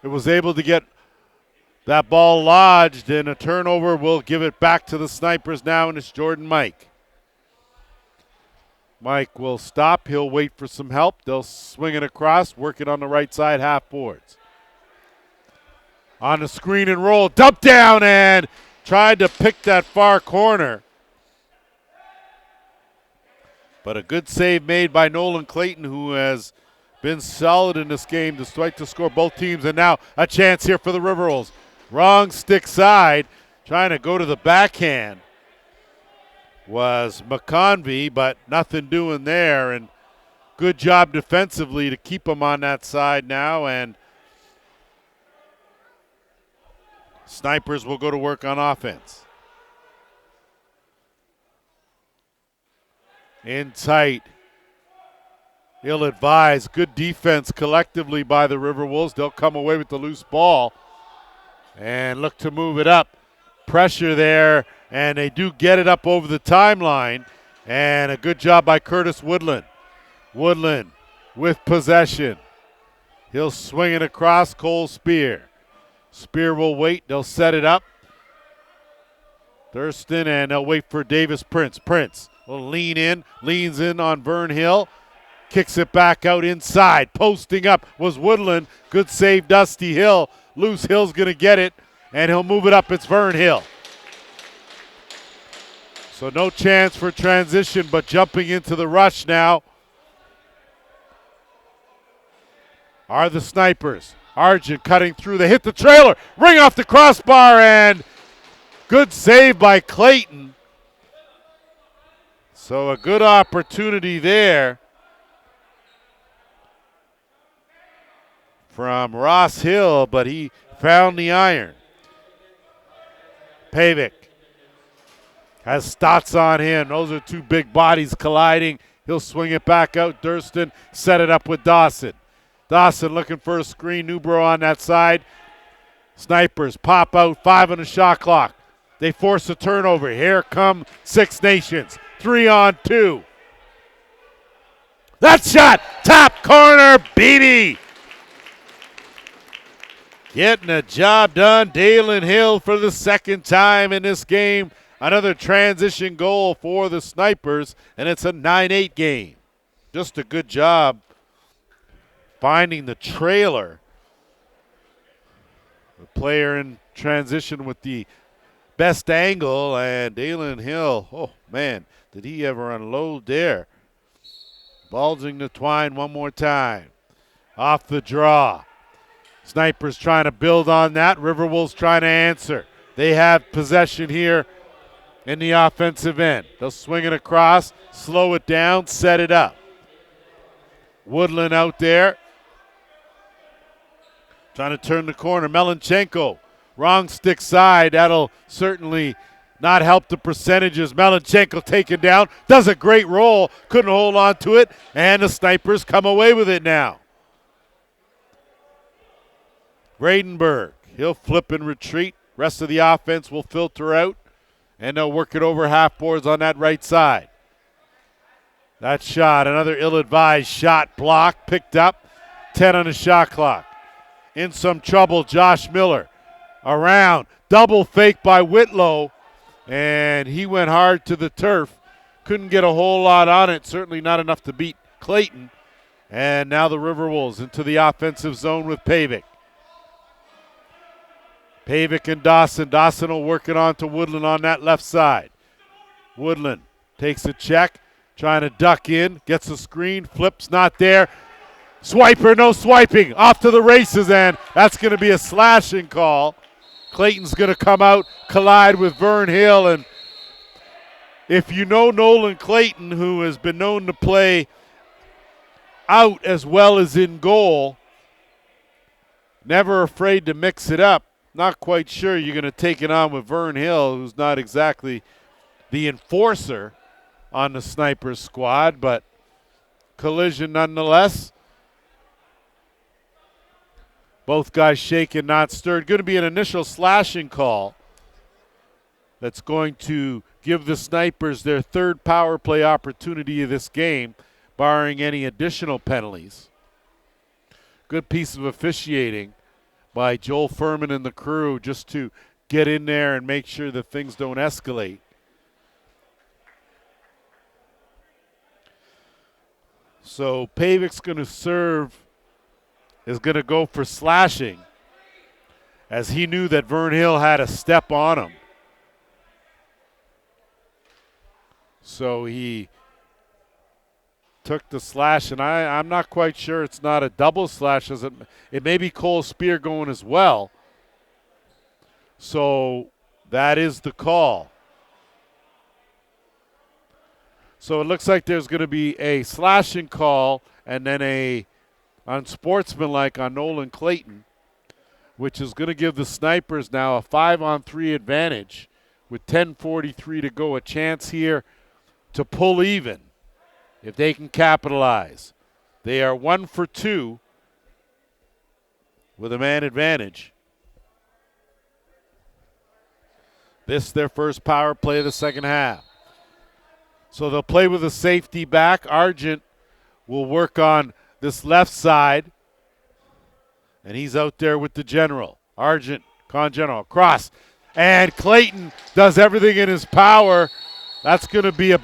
it was able to get that ball lodged, and a turnover will give it back to the Snipers now, and it's Jordan Mike. Mike will stop. He'll wait for some help. They'll swing it across, work it on the right side, half boards. On the screen and roll, dump down, and tried to pick that far corner. But a good save made by Nolan Clayton, who has been solid in this game despite the score both teams. And now a chance here for the RiverWolves. Wrong stick side, trying to go to the backhand was McConvey, but nothing doing there. And good job defensively to keep him on that side now. And Snipers will go to work on offense. In tight. Ill-advised. Good defense collectively by the RiverWolves. They'll come away with the loose ball and look to move it up. Pressure there, and they do get it up over the timeline. And a good job by Curtis Woodland. Woodland with possession. He'll swing it across. Cole Spear. Spear will wait. They'll set it up. Thurston, and they'll wait for Davis Prince. Prince will lean in, leans in on Vern Hill, kicks it back out inside. Posting up was Woodland. Good save, Dusty Hill. Loose Hill's going to get it, and he'll move it up. It's Vern Hill. So no chance for transition, but jumping into the rush now are the Snipers. Argent cutting through. They hit the trailer. Ring off the crossbar, and good save by Clayton. So a good opportunity there from Ross Hill, but he found the iron. Pavic has Stotts on him. Those are two big bodies colliding. He'll swing it back out. Durston set it up with Dawson. Dawson looking for a screen. Newbro on that side. Snipers pop out. 5 on the shot clock. They force a turnover. Here come Six Nations. 3-on-2. That shot, top corner, Beebe. Getting a job done. Dalen Hill for the second time in this game. Another transition goal for the Snipers, and it's a 9-8 game. Just a good job finding the trailer. The player in transition with the best angle, and Dalen Hill, oh man, did he ever unload there. Bulging the twine one more time. Off the draw. Snipers trying to build on that. RiverWolves trying to answer. They have possession here in the offensive end. They'll swing it across, slow it down, set it up. Woodland out there. Trying to turn the corner. Melenchenko, wrong stick side. That'll certainly not help the percentages. Melenchenko taken down. Does a great roll. Couldn't hold on to it. And the Snipers come away with it now. Bradenberg, he'll flip and retreat. Rest of the offense will filter out. And they'll work it over half boards on that right side. That shot, another ill-advised shot block, picked up. 10 on the shot clock. In some trouble, Josh Miller. Around, double fake by Whitlow. And he went hard to the turf. Couldn't get a whole lot on it, certainly not enough to beat Clayton. And now the RiverWolves into the offensive zone with Pavic. Pavic and Dawson. Dawson will work it on to Woodland on that left side. Woodland takes a check, trying to duck in, gets a screen, flips, not there. Swiper, no swiping, off to the races, and that's going to be a slashing call. Clayton's going to come out, collide with Vern Hill, and if you know Nolan Clayton, who has been known to play out as well as in goal, never afraid to mix it up. Not quite sure you're going to take it on with Vern Hill, who's not exactly the enforcer on the Snipers squad, but collision nonetheless. Both guys shaken, not stirred. Going to be an initial slashing call that's going to give the Snipers their third power play opportunity of this game, barring any additional penalties. Good piece of officiating by Joel Furman and the crew just to get in there and make sure that things don't escalate. So Pavic's going to serve, is going to go for slashing, as he knew that Vern Hill had a step on him. So he took the slash, and I'm not quite sure it's not a double slash. As it may be Cole Spear going as well. So that is the call. So it looks like there's going to be a slashing call and then a unsportsmanlike on Nolan Clayton, which is going to give the Snipers now a 5-on-3 advantage with 10:43 to go. A chance here to pull even if they can capitalize. They are 1 for 2 with a man advantage. This their first power play of the second half. So they'll play with a safety back. Argent will work on this left side, and he's out there with the general. Argent, General, cross, and Clayton does everything in his power. That's going to be a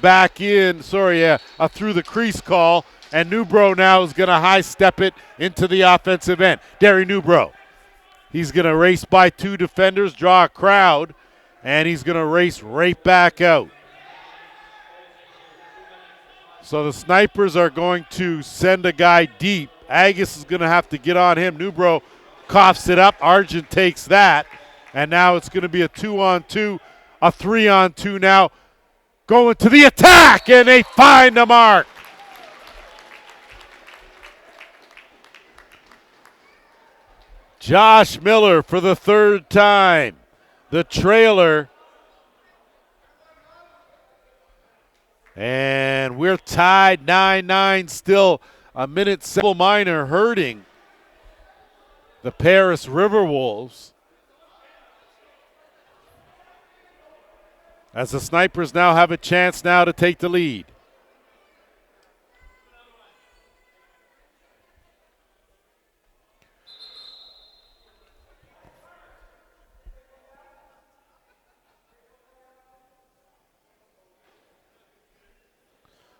a through the crease call, and Newbro now is going to high step it into the offensive end. Derry Newbro, he's going to race by two defenders, draw a crowd, and he's going to race right back out. So the Snipers are going to send a guy deep. Agus is going to have to get on him. Newbro coughs it up. Argent takes that. And now it's going to be a 2-on-2, a 3-on-2 now. Going to the attack, and they find the mark. Josh Miller for the third time. The trailer. And we're tied 9-9, still a minute. Simple Minor hurting the Paris RiverWolves. As the Snipers now have a chance now to take the lead.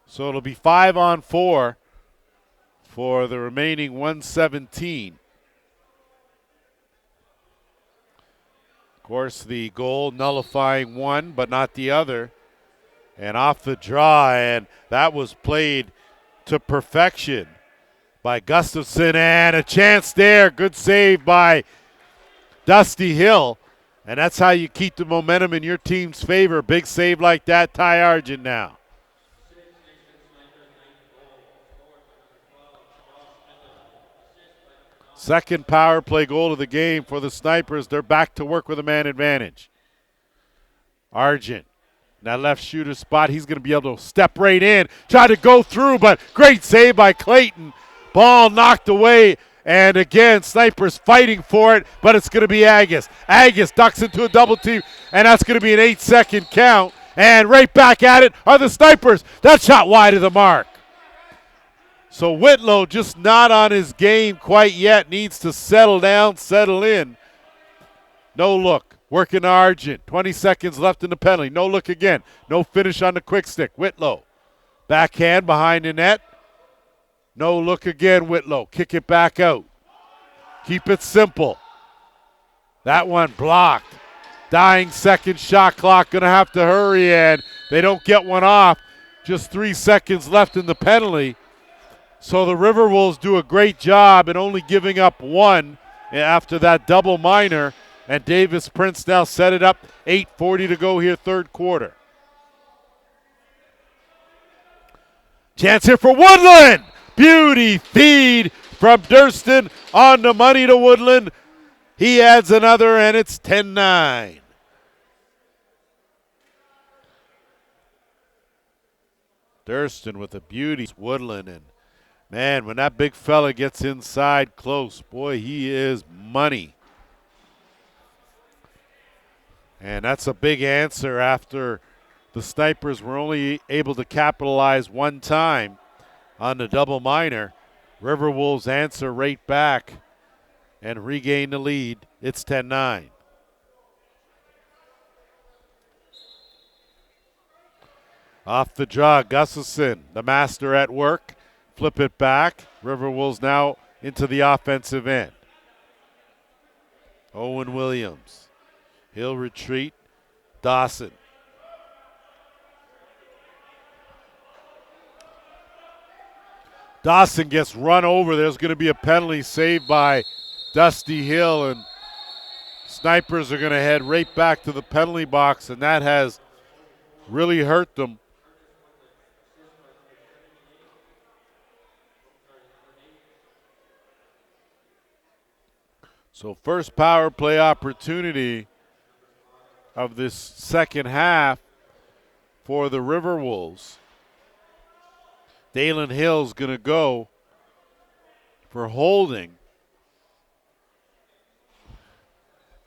So it'll be 5-on-4 for the remaining 117. Of course, the goal nullifying one, but not the other. And off the draw, and that was played to perfection by Gustafson. And a chance there. Good save by Dusty Hill. And that's how you keep the momentum in your team's favor. Big save like that, Ty Argent now. Second power play goal of the game for the Snipers. They're back to work with a man advantage. Argent, that left shooter spot, he's going to be able to step right in, try to go through, but great save by Clayton. Ball knocked away, and again, Snipers fighting for it, but it's going to be Agus. Agus ducks into a double team, and that's going to be an 8-second count. And right back at it are the Snipers. That shot wide of the mark. So Whitlow just not on his game quite yet. Needs to settle down, settle in. No look. Working Argent. 20 seconds left in the penalty. No look again. No finish on the quick stick. Whitlow. Backhand behind the net. No look again, Whitlow. Kick it back out. Keep it simple. That one blocked. Dying second shot clock, gonna have to hurry, and they don't get one off. Just 3 seconds left in the penalty. So the RiverWolves do a great job in only giving up one after that double minor, and Davis Prince now set it up. 8:40 to go here, third quarter. Chance here for Woodland. Beauty feed from Durston on the money to Woodland. He adds another, and it's 10-9. Durston with a beauty. Woodland, and man, when that big fella gets inside close, boy, he is money. And that's a big answer after the Snipers were only able to capitalize one time on the double minor. RiverWolves answer right back and regain the lead. It's 10-9. Off the draw, Gustafson, the master at work. Flip it back. RiverWolves now into the offensive end. Owen Williams. He'll retreat. Dawson. Dawson gets run over. There's going to be a penalty saved by Dusty Hill, and Snipers are going to head right back to the penalty box, and that has really hurt them. So first power play opportunity of this second half for the RiverWolves. Dalen Hill's going to go for holding.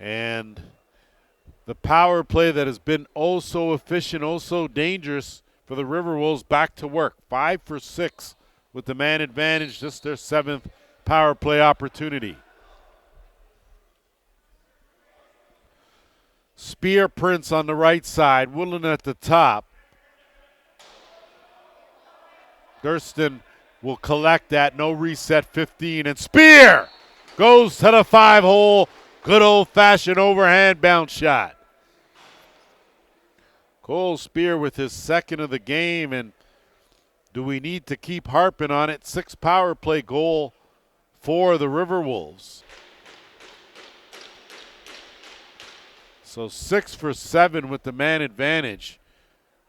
And the power play that has been oh so efficient, oh so dangerous for the RiverWolves back to work. 5 for 6 with the man advantage, just their 7th power play opportunity. Spear Prince on the right side, Woodland at the top. Durston will collect that, no reset, 15, and Spear goes to the 5-hole. Good old-fashioned overhand bounce shot. Cole Spear with his second of the game, and do we need to keep harping on it? 6 power play goal for the RiverWolves. So 6 for 7 with the man advantage.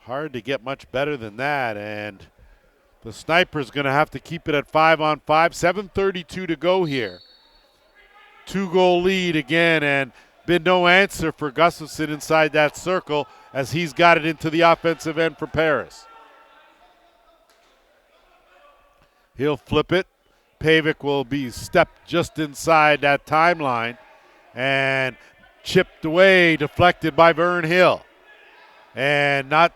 Hard to get much better than that, and the Sniper's going to have to keep it at 5-on-5. 7:32 to go here. 2-goal lead again, and been no answer for Gustafson inside that circle as he's got it into the offensive end for Paris. He'll flip it. Pavic will be stepped just inside that timeline and chipped away, deflected by Vern Hill. And not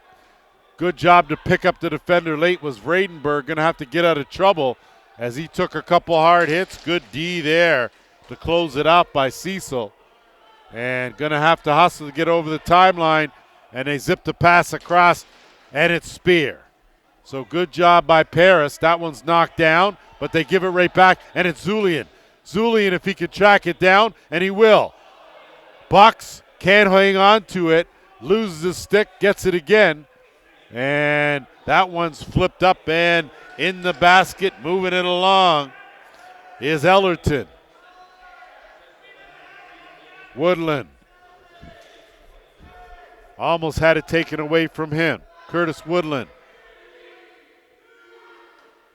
good job to pick up the defender late was Vradenberg. Going to have to get out of trouble as he took a couple hard hits. Good D there to close it out by Cecil. And going to have to hustle to get over the timeline. And they zip the pass across, and it's Spear. So good job by Paris. That one's knocked down, but they give it right back, and it's Zulian. Zulian, if he could track it down, and he will. Bucks can't hang on to it, loses the stick, gets it again. And that one's flipped up and in the basket, moving it along is Ellerton. Woodland almost had it taken away from him. Curtis Woodland.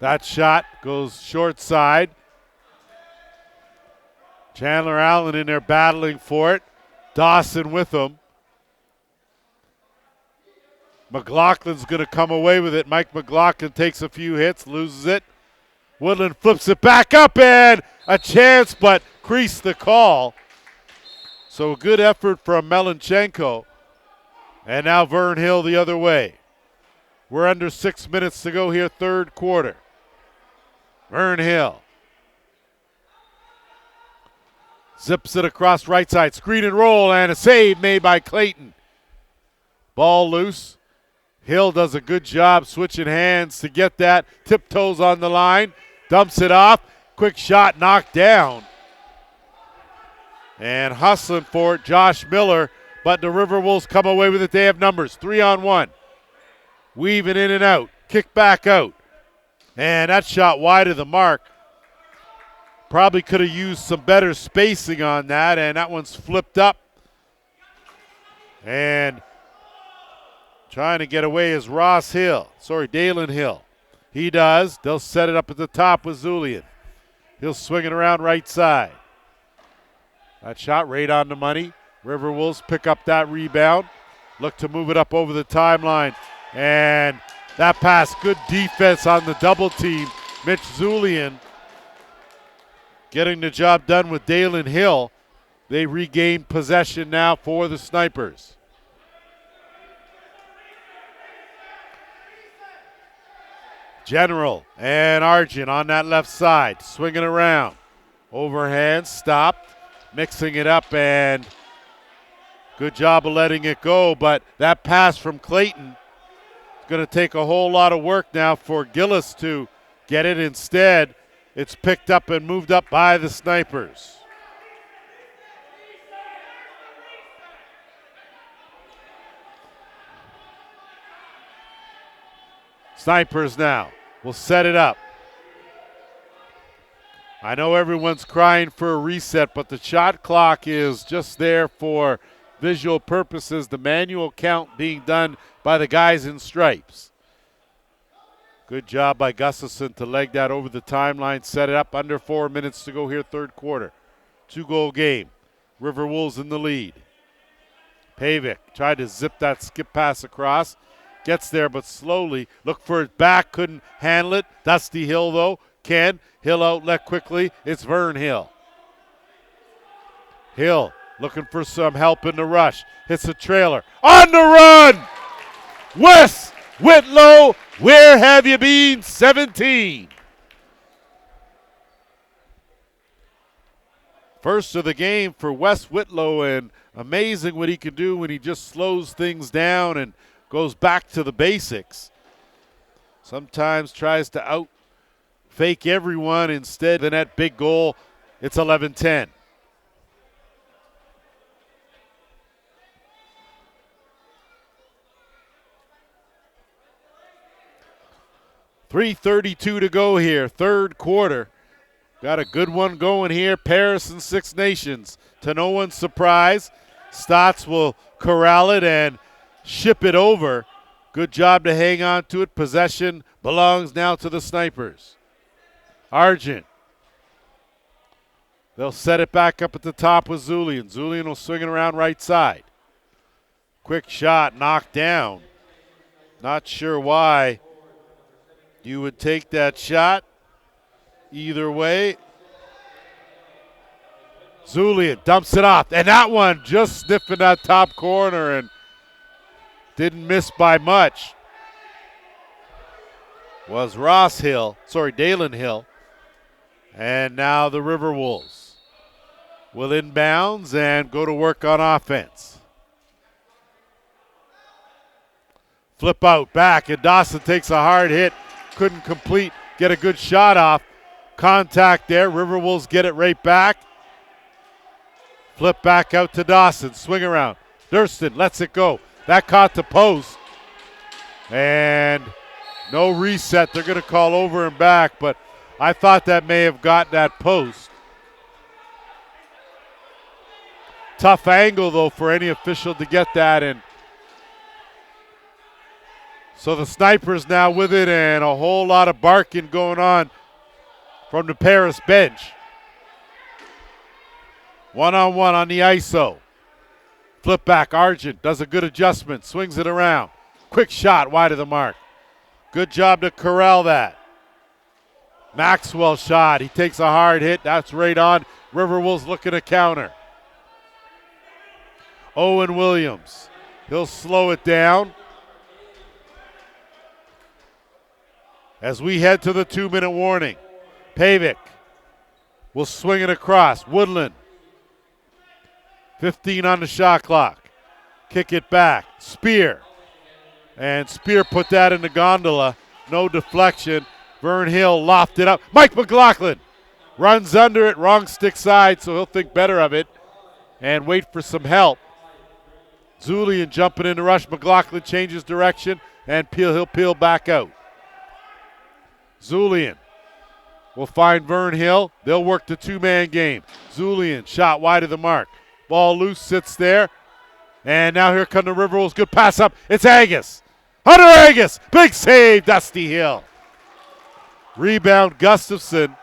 That shot goes short side. Chandler Allen in there battling for it. Dawson with him. McLaughlin's going to come away with it. Mike McLaughlin takes a few hits, loses it. Woodland flips it back up, and a chance, but creased the call. So a good effort from Melenchenko. And now Vern Hill the other way. We're under 6 minutes to go here, third quarter. Vern Hill. Zips it across right side. Screen and roll, and a save made by Clayton. Ball loose. Hill does a good job switching hands to get that. Tiptoes on the line. Dumps it off. Quick shot knocked down. And hustling for it, Josh Miller, but the RiverWolves come away with it. They have numbers, 3-on-1. Weaving in and out, kick back out. And that shot wide of the mark. Probably could have used some better spacing on that, and that one's flipped up. And trying to get away is Dalen Hill. He does. They'll set it up at the top with Zulian. He'll swing it around right side. That shot right on the money. RiverWolves pick up that rebound. Look to move it up over the timeline. And that pass, good defense on the double team. Mitch Zulian getting the job done with Dalen Hill. They regain possession now for the Snipers. General and Argent on that left side, swinging around. Overhand, stopped, mixing it up, and good job of letting it go. But that pass from Clayton is going to take a whole lot of work now for Gillis to get it. Instead, it's picked up and moved up by the Snipers. Snipers now will set it up. I know everyone's crying for a reset, but the shot clock is just there for visual purposes. The manual count being done by the guys in stripes. Good job by Gustafson to leg that over the timeline, set it up. Under 4 minutes to go here, third quarter. 2-goal game. RiverWolves in the lead. Pavic tried to zip that skip pass across. Gets there, but slowly. Look for it back, couldn't handle it. Dusty Hill, though, can. Hill outlet quickly. It's Vern Hill. Hill looking for some help in the rush. Hits a trailer. On the run! Wes Whitlow, where have you been? 17. First of the game for Wes Whitlow, and amazing what he can do when he just slows things down and goes back to the basics. Sometimes tries to out fake everyone. Instead, in that big goal, it's 11-10. .332 to go here, third quarter. Got a good one going here. Paris and Six Nations. To no one's surprise, Stotts will corral it and ship it over. Good job to hang on to it. Possession belongs now to the Snipers. Argent. They'll set it back up at the top with Zulian. Zulian will swing it around right side. Quick shot, knocked down. Not sure why you would take that shot. Either way. Zulian dumps it off. And that one just sniffing that top corner and didn't miss by much. Was Dalen Hill. And now the RiverWolves will inbounds and go to work on offense. Flip out back, and Dawson takes a hard hit. Couldn't complete, get a good shot off. Contact there. RiverWolves get it right back. Flip back out to Dawson. Swing around. Durston lets it go. That caught the post. And no reset. They're going to call over and back, but I thought that may have got that post. Tough angle, though, for any official to get that. And so the Snipers now with it, and a whole lot of barking going on from the Paris bench. One-on-one on the ISO. Flip back, Argent does a good adjustment, swings it around. Quick shot wide of the mark. Good job to corral that. Maxwell shot, he takes a hard hit, that's right on. RiverWolves looking to counter. Owen Williams, he'll slow it down. As we head to the 2-minute warning, Pavic will swing it across. Woodland, 15 on the shot clock. Kick it back. Spear. And Spear put that in the gondola. No deflection. Vern Hill lofted up. Mike McLaughlin runs under it. Wrong stick side, so he'll think better of it. and wait for some help. Zulian jumping in the rush. McLaughlin changes direction, and he'll peel back out. Zulian will find Vern Hill. They'll work the two-man game. Zulian shot wide of the mark. Ball loose, sits there. And now here come the RiverWolves. Good pass up. It's Agus. Hunter Agus. Big save, Dusty Hill. Rebound, Gustafson.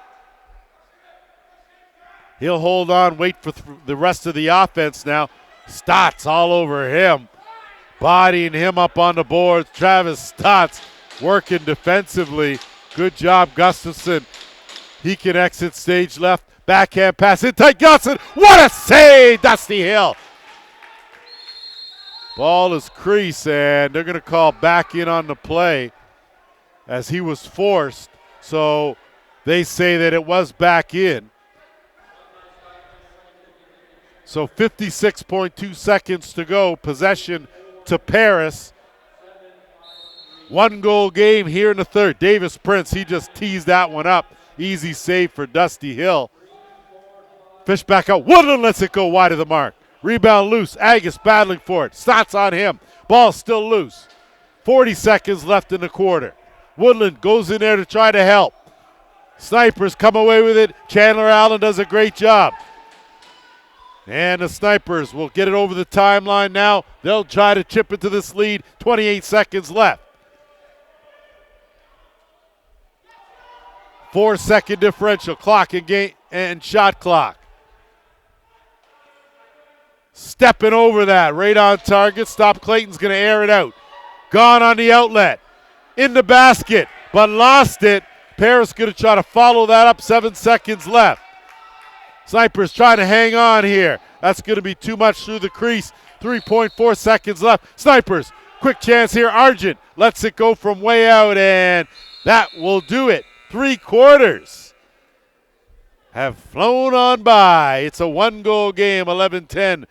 He'll hold on, wait for the rest of the offense now. Stotts all over him. Bodying him up on the boards. Travis Stotts working defensively. Good job, Gustafson. He can exit stage left. Backhand pass in tight. Gustafson. What a save, Dusty Hill. Ball is crease, and they're going to call back in on the play as he was forced. So they say that it was back in. So 56.2 seconds to go. Possession to Paris. 1-goal game here in the third. Davis Prince, he just teased that one up. Easy save for Dusty Hill. Fish back out. Woodland lets it go wide of the mark. Rebound loose. Agus battling for it. Stotts on him. Ball still loose. 40 seconds left in the quarter. Woodland goes in there to try to help. Snipers come away with it. Chandler Allen does a great job. And the Snipers will get it over the timeline now. They'll try to chip into this lead. 28 seconds left. 4-second differential. Clock and game and shot clock. Stepping over that. Right on target. Stop Clayton's going to air it out. Gone on the outlet. In the basket, but lost it. Paris going to try to follow that up. 7 seconds left. Snipers trying to hang on here. That's going to be too much through the crease. 3.4 seconds left. Snipers, quick chance here. Argent lets it go from way out, and that will do it. 3 quarters have flown on by. It's a 1-goal game, 11-10.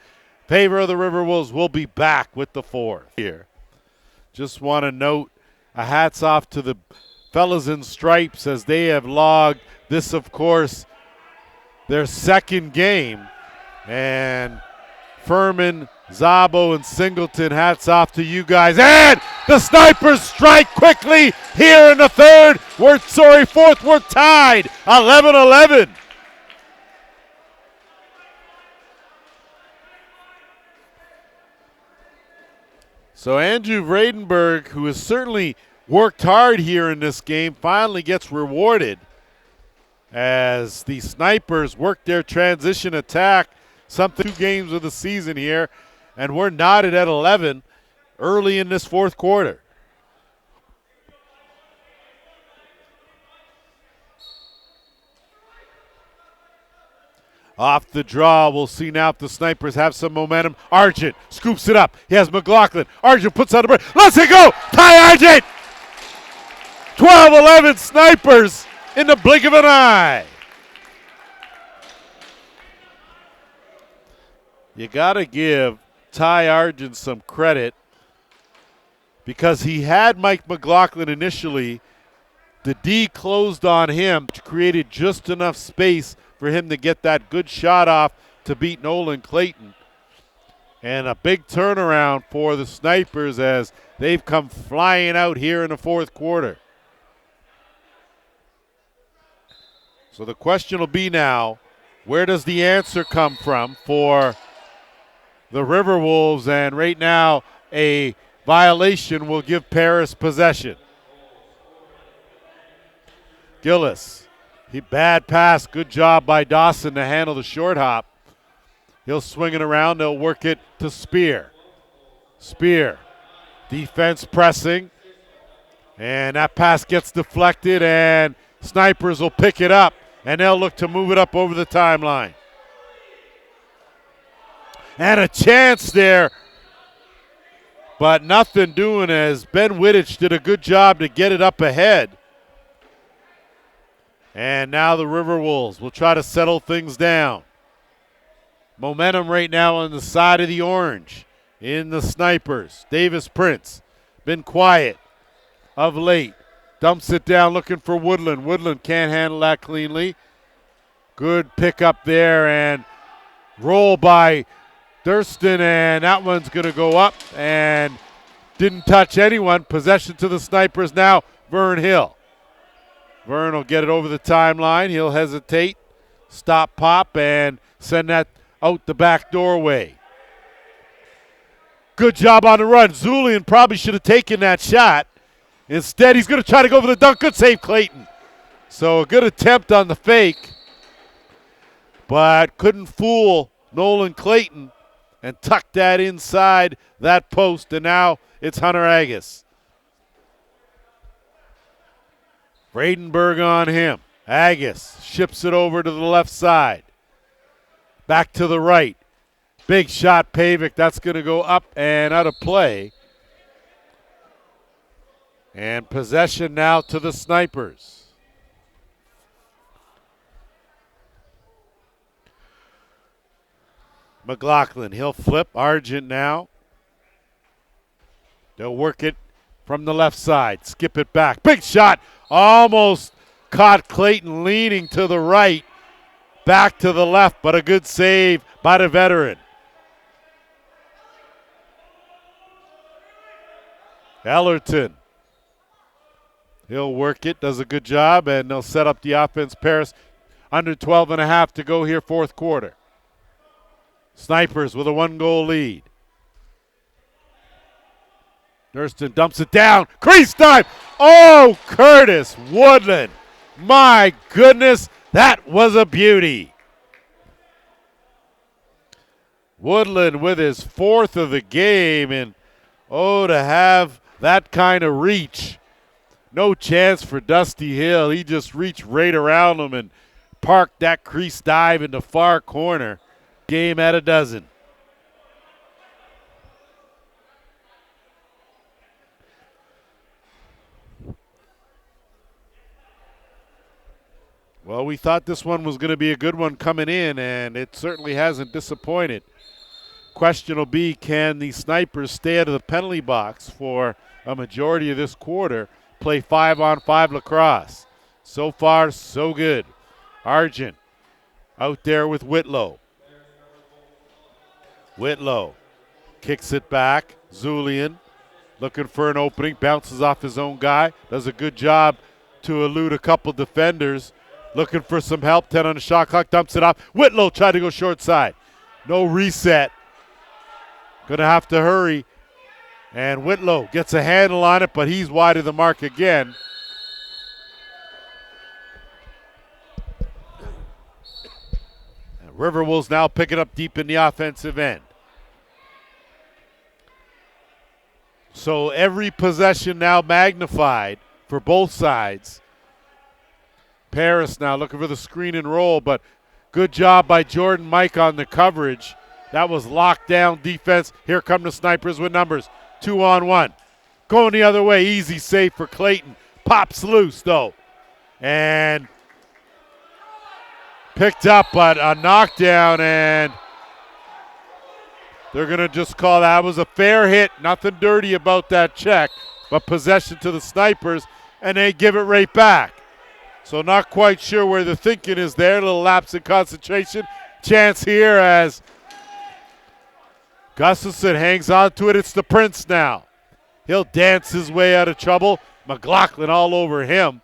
Favor of the RiverWolves. Will be back with the fourth here. Just want to note a hats off to the fellas in stripes as they have logged this, of course, their second game. And Furman, Zabo, and Singleton, hats off to you guys. And the Snipers strike quickly here in the third. Fourth, we're tied. 11-11. So Andrew Vredenberg, who has certainly worked hard here in this game, finally gets rewarded as the Snipers work their transition attack. Something 2 games of the season here, and we're knotted at 11 early in this fourth quarter. Off the draw, we'll see now if the Snipers have some momentum. Argent scoops it up. He has McLaughlin. Argent puts on the break. Let's it go! Ty Argent! 12-11 Snipers in the blink of an eye. You got to give Ty Argent some credit because he had Mike McLaughlin initially. The D closed on him, created just enough space for him to get that good shot off to beat Nolan Clayton. And a big turnaround for the Snipers as they've come flying out here in the fourth quarter. So the question will be now, where does the answer come from for the RiverWolves? And right now, a violation will give Paris possession. Gillis. Bad pass. Good job by Dawson to handle the short hop. He'll swing it around. They'll work it to Spear. Spear. Defense pressing. And that pass gets deflected, and Snipers will pick it up, and they'll look to move it up over the timeline. And a chance there, but nothing doing as Ben Wittich did a good job to get it up ahead. And now the RiverWolves will try to settle things down. Momentum right now on the side of the orange in the Snipers. Davis Prince, been quiet of late. Dumps it down looking for Woodland. Woodland can't handle that cleanly. Good pickup there, and Roll by Durston, and that one's going to go up and didn't touch anyone. Possession to the Snipers now, Vern Hill. Vern will get it over the timeline. He'll hesitate, stop pop, and send that out the back doorway. Good job on the run. Zulian probably should have taken that shot. Instead, he's going to try to go for the dunk. Good save, Clayton. So a good attempt on the fake, but couldn't fool Nolan Clayton and tucked that inside that post, and now it's Hunter Agus. Bradenberg on him. Agus ships it over to the left side. Back to the right. Big shot, Pavic. That's going to go up and out of play. And possession now to the Snipers. McLaughlin, he'll flip. Argent now. They'll work it from the left side. Skip it back. Big shot. Almost caught Clayton leaning to the right. Back to the left, but a good save by the veteran. Ellerton. He'll work it, does a good job, and they'll set up the offense. Paris under 12 and a half to go here, fourth quarter. Snipers with a 1-goal lead. Durston dumps it down. Crease dive. Oh, Curtis Woodland. My goodness, that was a beauty. Woodland with his fourth of the game, and oh, to have that kind of reach. No chance for Dusty Hill. He just reached right around him and parked that crease dive in the far corner. Game at a dozen. Well, we thought this one was going to be a good one coming in, and it certainly hasn't disappointed. Question will be, can the Snipers stay out of the penalty box for a majority of this quarter, play 5-on-5 lacrosse? So far, so good. Argent out there with Whitlow. Whitlow kicks it back. Zulian looking for an opening, bounces off his own guy, does a good job to elude a couple defenders. Looking for some help, 10 on the shot clock, dumps it off. Whitlow tried to go short side. No reset. Going to have to hurry. And Whitlow gets a handle on it, but he's wide of the mark again. And RiverWolves now picking up deep in the offensive end. So every possession now magnified for both sides. Paris now looking for the screen and roll, but good job by Jordan Mike on the coverage. That was lockdown defense. Here come the Snipers with numbers. 2-on-1. Going the other way. Easy save for Clayton. Pops loose, though. And picked up, but a knockdown, and they're going to just call that was a fair hit. Nothing dirty about that check, but possession to the Snipers, and they give it right back. So not quite sure where the thinking is there. A little lapse in concentration. Chance here as Gustafson hangs on to it. It's the Prince now. He'll dance his way out of trouble. McLaughlin all over him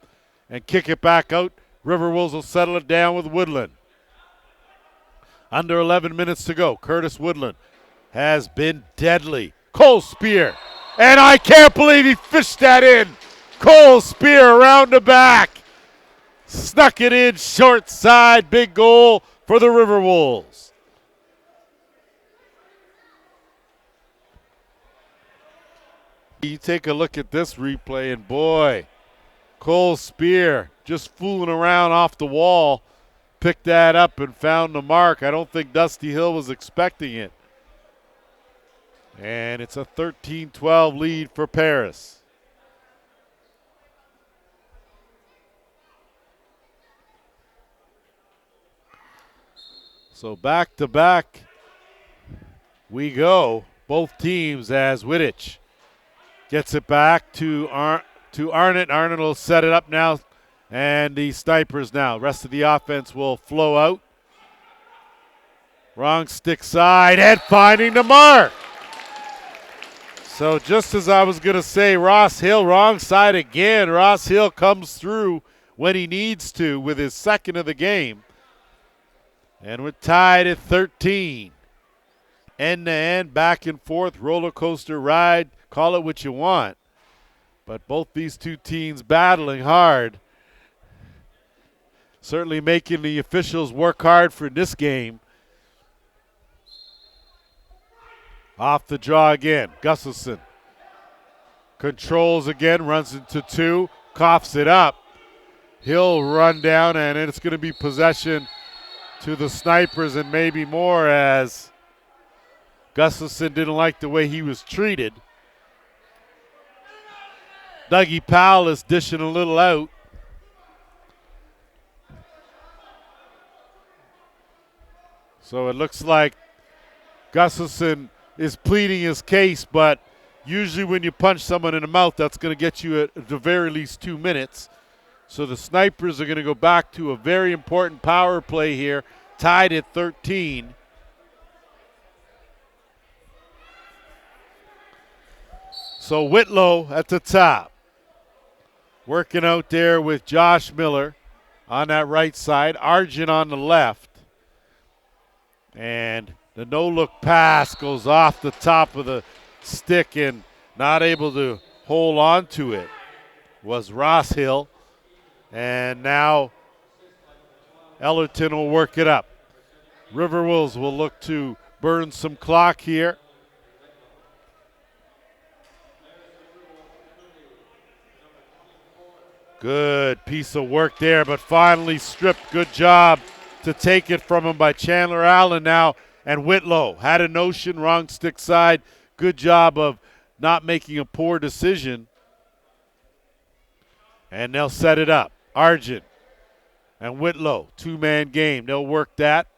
and kick it back out. RiverWolves will settle it down with Woodland. Under 11 minutes to go. Curtis Woodland has been deadly. Cole Spear. And I can't believe he fished that in. Cole Spear around the back. Snuck it in short side. Big goal for the RiverWolves. You take a look at this replay, and boy, Cole Spear just fooling around off the wall. Picked that up and found the mark. I don't think Dusty Hill was expecting it. And it's a 13-12 lead for Paris. So back to back we go. Both teams as Wittich gets it back to Arnott. Arnott will set it up now, and the Snipers now. Rest of the offense will flow out. Wrong stick side and finding the mark. So just as I was going to say, Ross Hill, wrong side again. Ross Hill comes through when he needs to with his second of the game. And we're tied at 13. End to end, back and forth, roller coaster ride, call it what you want. But both these two teams battling hard. Certainly making the officials work hard for this game. Off the draw again, Gustafson controls again, runs into two, coughs it up. He'll run down, and it's going to be possession to the Snipers and maybe more, as Gustafson didn't like the way he was treated. Dougie Powell is dishing a little out. So it looks like Gustafson is pleading his case, but usually when you punch someone in the mouth, that's going to get you at the very least 2 minutes. So the Snipers are going to go back to a very important power play here, tied at 13. So Whitlow at the top, working out there with Josh Miller on that right side, Argent on the left. And the no-look pass goes off the top of the stick, and not able to hold on to it was Ross Hill. And now Ellerton will work it up. RiverWolves will look to burn some clock here. Good piece of work there, but finally stripped. Good job to take it from him by Chandler Allen now. And Whitlow had a notion, wrong stick side. Good job of not making a poor decision. And they'll set it up. Argent and Whitlow, two-man game. They'll work that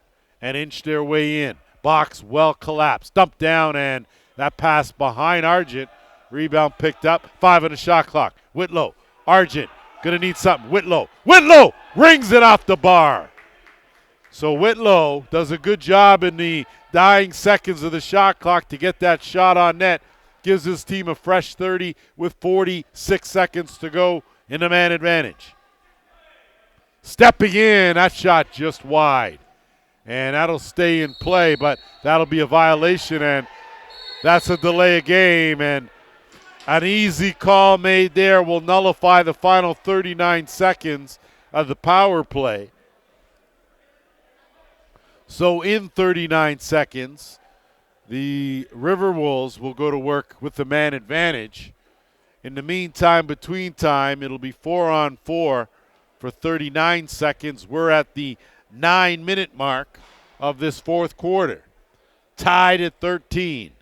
and inch their way in. Box well collapsed. Dumped down, and that pass behind Argent. Rebound picked up. 5 on the shot clock. Whitlow, Argent, gonna need something. Whitlow rings it off the bar. So Whitlow does a good job in the dying seconds of the shot clock to get that shot on net. Gives his team a fresh 30 with 46 seconds to go in the man advantage. Stepping in, that shot just wide. And that'll stay in play, but that'll be a violation, and that's a delay of game. And an easy call made there will nullify the final 39 seconds of the power play. So in 39 seconds, the RiverWolves will go to work with the man advantage. In the meantime, between time, it'll be 4-on-4 for 39 seconds. We're at the 9-minute mark of this fourth quarter, tied at 13.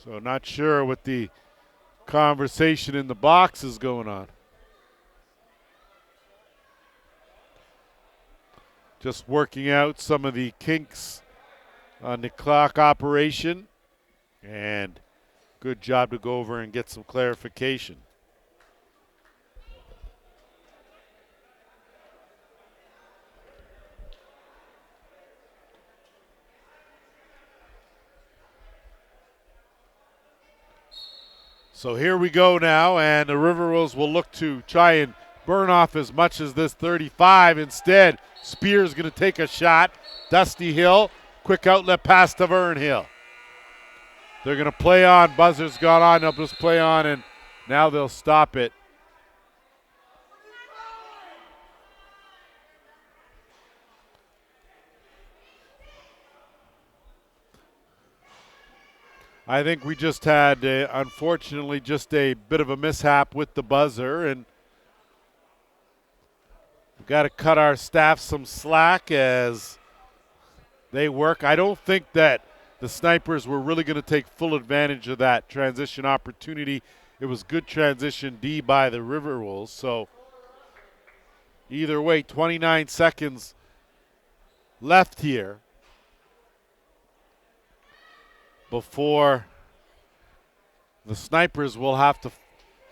So not sure what the conversation in the box is going on. Just working out some of the kinks on the clock operation. And good job to go over and get some clarification. So here we go now, and the RiverWolves will look to try and burn off as much as this 35. Instead, Spears going to take a shot. Dusty Hill, quick outlet pass to Vern Hill. They're going to play on. Buzzer's gone on. They'll just play on, and now they'll stop it. I think we just had, unfortunately, just a bit of a mishap with the buzzer, and we've got to cut our staff some slack as they work. I don't think that the Snipers were really going to take full advantage of that transition opportunity. It was good transition D by the RiverWolves. So either way, 29 seconds left here. before the Snipers will have to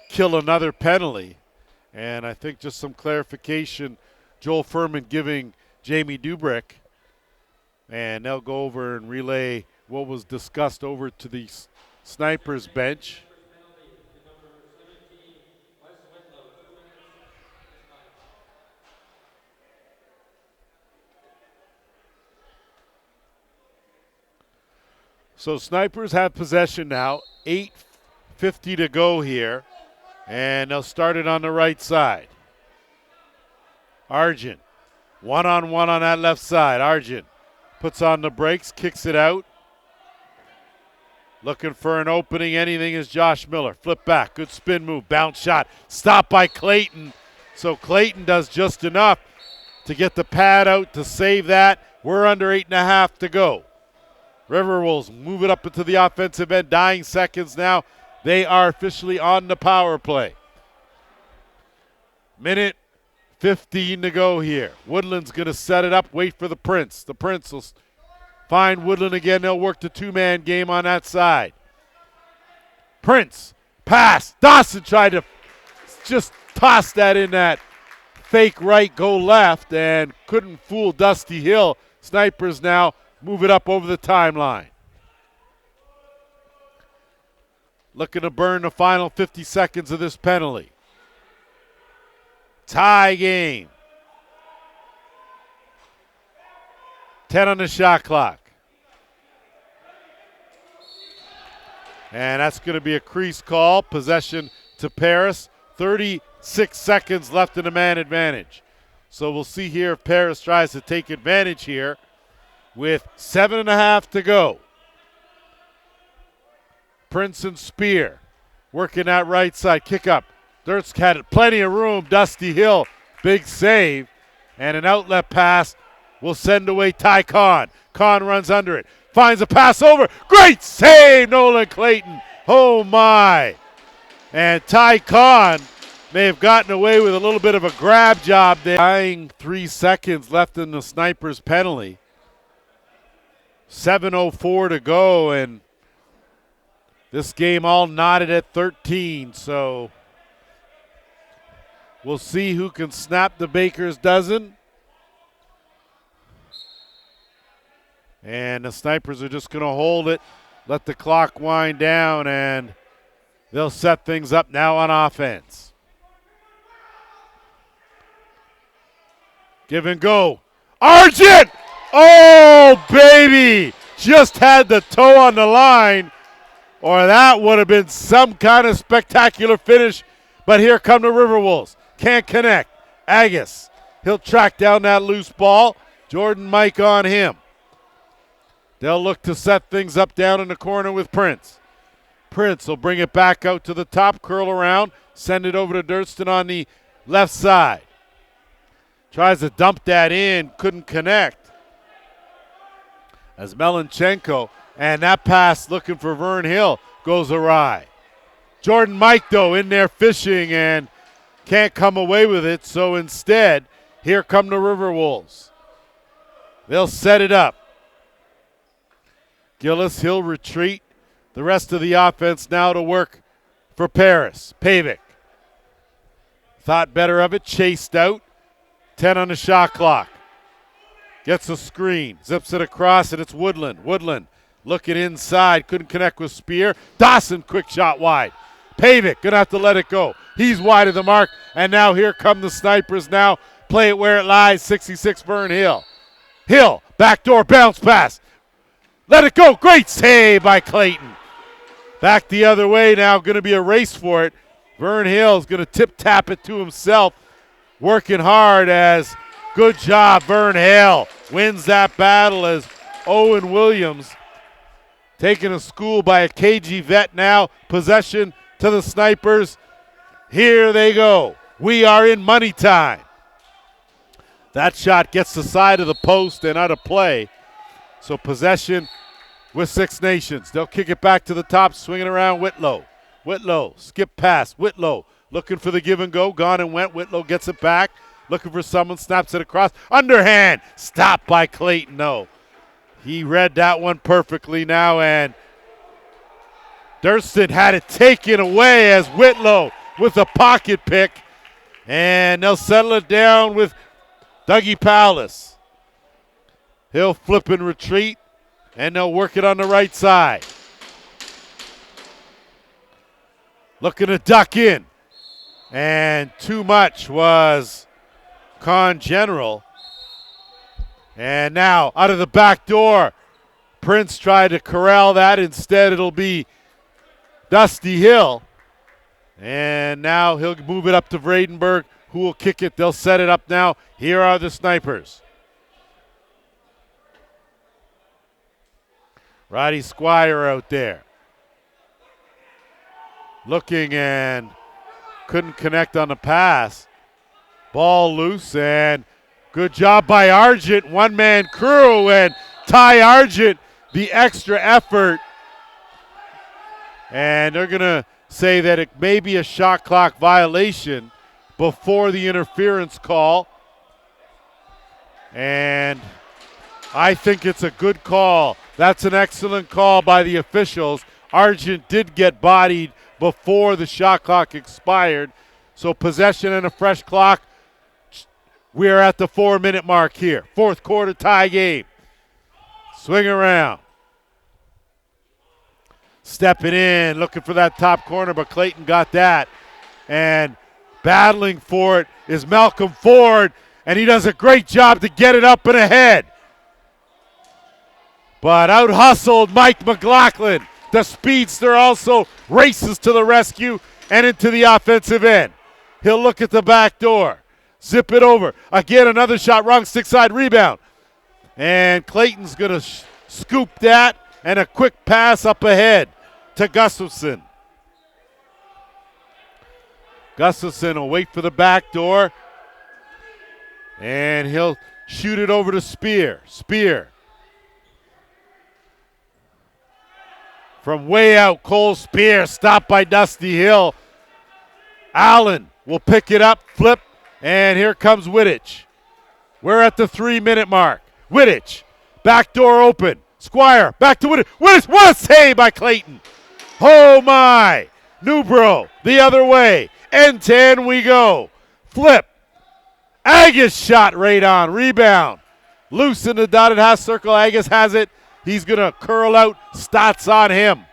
kill another penalty. And I think just some clarification, Joel Furman giving Jamie Dubrick, and they'll go over and relay what was discussed over to the Snipers bench. So Snipers have possession now, 8:50 to go here, and they'll start it on the right side. Argent, one-on-one on that left side. Argent puts on the brakes, kicks it out. Looking for an opening, anything is Josh Miller. Flip back, good spin move, bounce shot. Stopped by Clayton. So Clayton does just enough to get the pad out to save that. We're under 8.5 to go. RiverWolves move it up into the offensive end, dying seconds now. They are officially on the power play. Minute 15 to go here. Woodland's going to set it up, wait for the Prince. The Prince will find Woodland again. They'll work the two-man game on that side. Prince, pass. Dawson tried to just toss that in that fake right, go left, and couldn't fool Dusty Hill. Snipers now move it up over the timeline. Looking to burn the final 50 seconds of this penalty. Tie game. 10 on the shot clock. And that's going to be a crease call. Possession to Paris. 36 seconds left in the man advantage. So we'll see here if Paris tries to take advantage here with 7.5 to go. Prince and Spear working that right side. Kick up. Dirt's had plenty of room. Dusty Hill, big save. And an outlet pass will send away Ty Khan. Khan runs under it. Finds a pass over. Great save, Nolan Clayton. Oh, my. And Ty Khan may have gotten away with a little bit of a grab job there. Dying 3 seconds left in the Snipers penalty. 7:04 to go, and this game all knotted at 13, so we'll see who can snap the baker's dozen. And the Snipers are just going to hold it, let the clock wind down, and they'll set things up now on offense. Give and go. Argent! Oh, baby! Just had the toe on the line, or that would have been some kind of spectacular finish. But here come the RiverWolves. Can't connect. Agus, he'll track down that loose ball. Jordan Mike on him. They'll look to set things up down in the corner with Prince. Prince will bring it back out to the top, curl around, send it over to Durston on the left side. Tries to dump that in, couldn't connect. As Melenchenko, and that pass looking for Vern Hill goes awry. Jordan Mike, though, in there fishing and can't come away with it, so instead, here come the RiverWolves. They'll set it up. Gillis, he'll retreat. The rest of the offense now to work for Paris. Pavic thought better of it, chased out. 10 on the shot clock. Gets a screen, zips it across, and it's Woodland. Woodland looking inside, couldn't connect with Spear. Dawson, quick shot wide. Pavic, gonna have to let it go. He's wide of the mark, and now here come the Snipers now. Play it where it lies, 66 Vern Hill. Hill, backdoor bounce pass. Let it go, great save by Clayton. Back the other way now, gonna be a race for it. Vern Hill's gonna tip-tap it to himself. Working hard as good job, Vern Hill wins that battle as Owen Williams taking a school by a KG vet now. Possession to the Snipers. Here they go. We are in money time. That shot gets the side of the post and out of play. So possession with Six Nations. They'll kick it back to the top, swinging around Whitlow. Whitlow, skip pass. Whitlow looking for the give and go. Gone and went. Whitlow gets it back. Looking for someone, snaps it across. Underhand. Stopped by Clayton, though. He read that one perfectly now, and Durston had it taken away as Whitlow with a pocket pick. And they'll settle it down with Dougie Powless. He'll flip and retreat, and they'll work it on the right side. Looking to duck in. And too much was Con General. And now out of the back door, Prince tried to corral that. Instead, it'll be Dusty Hill. And now he'll move it up to Vredenberg, who will kick it. They'll set it up now. Here are the Snipers. Roddy Squire out there. Looking and couldn't connect on the pass. Ball loose and good job by Argent. One-man crew and Ty Argent, the extra effort. And they're going to say that it may be a shot clock violation before the interference call. And I think it's a good call. That's an excellent call by the officials. Argent did get bodied before the shot clock expired. So possession and a fresh clock. We're at the 4-minute mark here. Fourth quarter tie game. Swing around. Stepping in, looking for that top corner, but Clayton got that. And battling for it is Malcolm Ford, and he does a great job to get it up and ahead. But out-hustled Mike McLaughlin. The speedster also races to the rescue and into the offensive end. He'll look at the back door. Zip it over. Again, another shot, wrong stick side rebound. And Clayton's going to scoop that, and a quick pass up ahead to Gustafson. Gustafson will wait for the back door, and he'll shoot it over to Spear. Spear. From way out, Cole Spear, stopped by Dusty Hill. Allen will pick it up, flip, and here comes Wittich. We're at the 3-minute mark. Wittich, back door open. Squire, back to Wittich. Wittich, what a save by Clayton. Oh my. Newbro, the other way. End to end we go. Flip. Agus shot right on. Rebound. Loose in the dotted half circle. Agus has it. He's going to curl out. Stotts on him.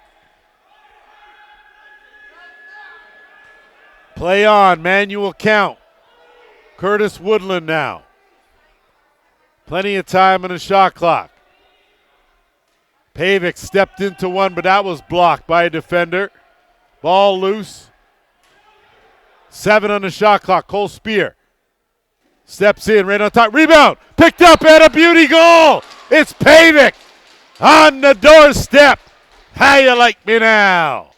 Play on. Manual count. Curtis Woodland now. Plenty of time on the shot clock. Pavic stepped into one, but that was blocked by a defender. Ball loose. 7 on the shot clock. Cole Spear steps in right on top. Rebound. Picked up and a beauty goal. It's Pavic on the doorstep. How you like me now?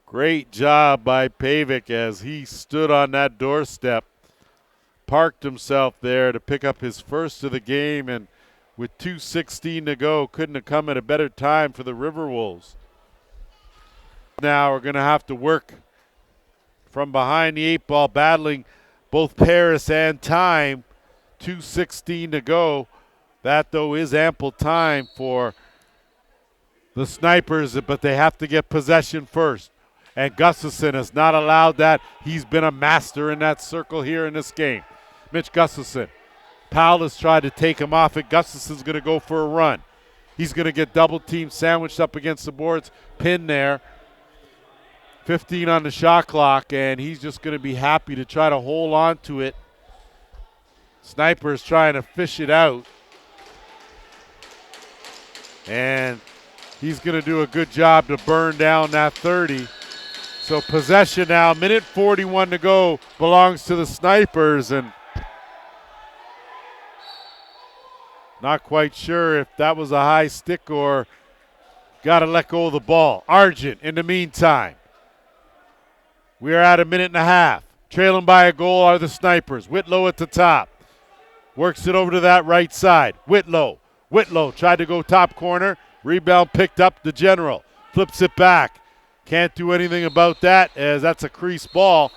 Great job by Pavic as he stood on that doorstep. Parked himself there to pick up his first of the game, and with 2:16 to go, couldn't have come at a better time for the RiverWolves. Now we're going to have to work from behind the 8 ball, battling both Paris and time. 2:16 to go. That, though, is ample time for the Snipers, but they have to get possession first. And Gustafson has not allowed that. He's been a master in that circle here in this game. Mitch Gustafson. Powell has tried to take him off it. Gustafson's going to go for a run. He's going to get double team sandwiched up against the boards. Pin there. 15 on the shot clock, and he's just going to be happy to try to hold on to it. Sniper's trying to fish it out. And he's going to do a good job to burn down that 30. So possession now, minute 41 to go, belongs to the Snipers, and not quite sure if that was a high stick or got to let go of the ball. Argent in the meantime. We are at a minute and a half. Trailing by a goal are the Snipers. Whitlow at the top. Works it over to that right side. Whitlow tried to go top corner. Rebound picked up the General. Flips it back. Can't do anything about that as that's a crease ball.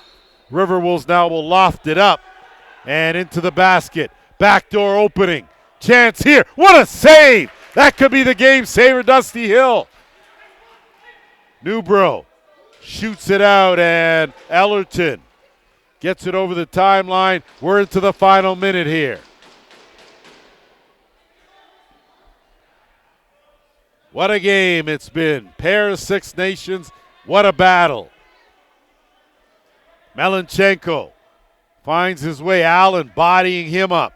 RiverWolves now will loft it up and into the basket. Backdoor opening. Chance here. What a save! That could be the game saver, Dusty Hill. Newbro shoots it out, and Ellerton gets it over the timeline. We're into the final minute here. What a game it's been. Pair of Six Nations. What a battle. Melenchenko finds his way. Allen bodying him up.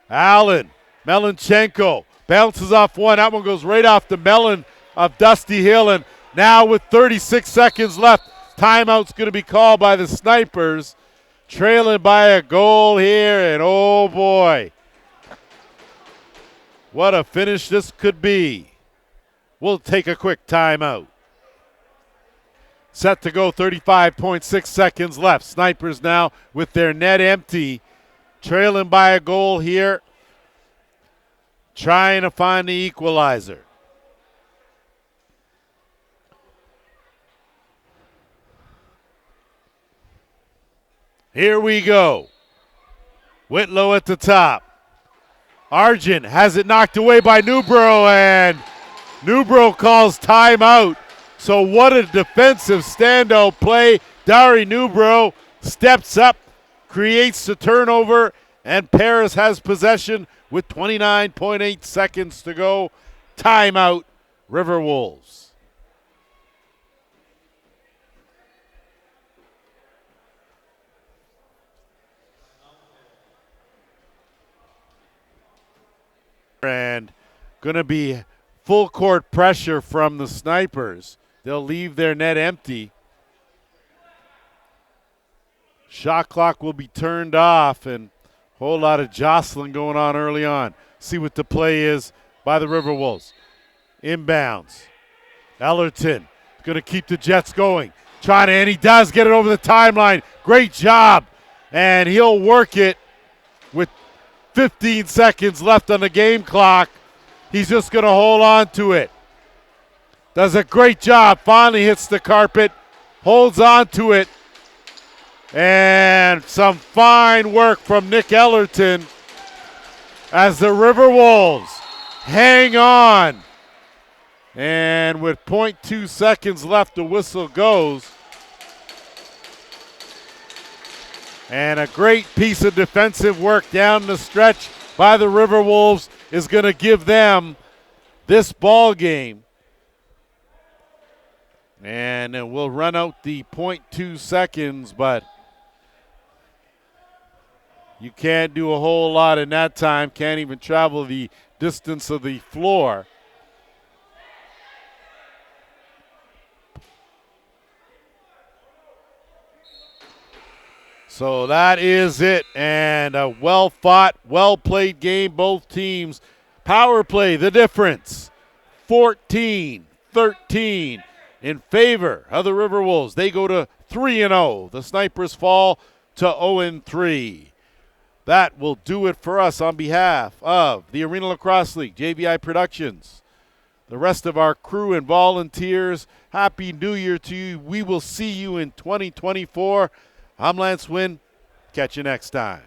Allen, Melenchenko bounces off one. That one goes right off the melon of Dusty Hill. And now with 36 seconds left, timeout's going to be called by the Snipers. Trailing by a goal here, and oh boy, what a finish this could be. We'll take a quick timeout. Set to go, 35.6 seconds left. Snipers now with their net empty, trailing by a goal here, trying to find the equalizer. Here we go. Whitlow at the top. Argent has it knocked away by Newbro, and Newbro calls timeout. So what a defensive standout play. Dari Newbro steps up, creates the turnover, and Paris has possession with 29.8 seconds to go. Timeout, RiverWolves. And going to be full court pressure from the Snipers. They'll leave their net empty. Shot clock will be turned off, and a whole lot of jostling going on early on. See what the play is by the RiverWolves. Inbounds. Ellerton going to keep the Jets going. And he does get it over the timeline. Great job. And he'll work it with 15 seconds left on the game clock. He's just going to hold on to it. Does a great job. Finally hits the carpet. Holds on to it. And some fine work from Nick Ellerton as the RiverWolves hang on. And with 0.2 seconds left, the whistle goes. And a great piece of defensive work down the stretch by the RiverWolves is going to give them this ball game. And it will run out the 0.2 seconds, but you can't do a whole lot in that time. Can't even travel the distance of the floor. So that is it, and a well-fought, well-played game. Both teams. Power play, the difference, 14-13 in favor of the RiverWolves. They go to 3-0. The Snipers fall to 0-3. That will do it for us on behalf of the Arena Lacrosse League, JVI Productions, the rest of our crew and volunteers. Happy New Year to you. We will see you in 2024. I'm Lance Wynn. Catch you next time.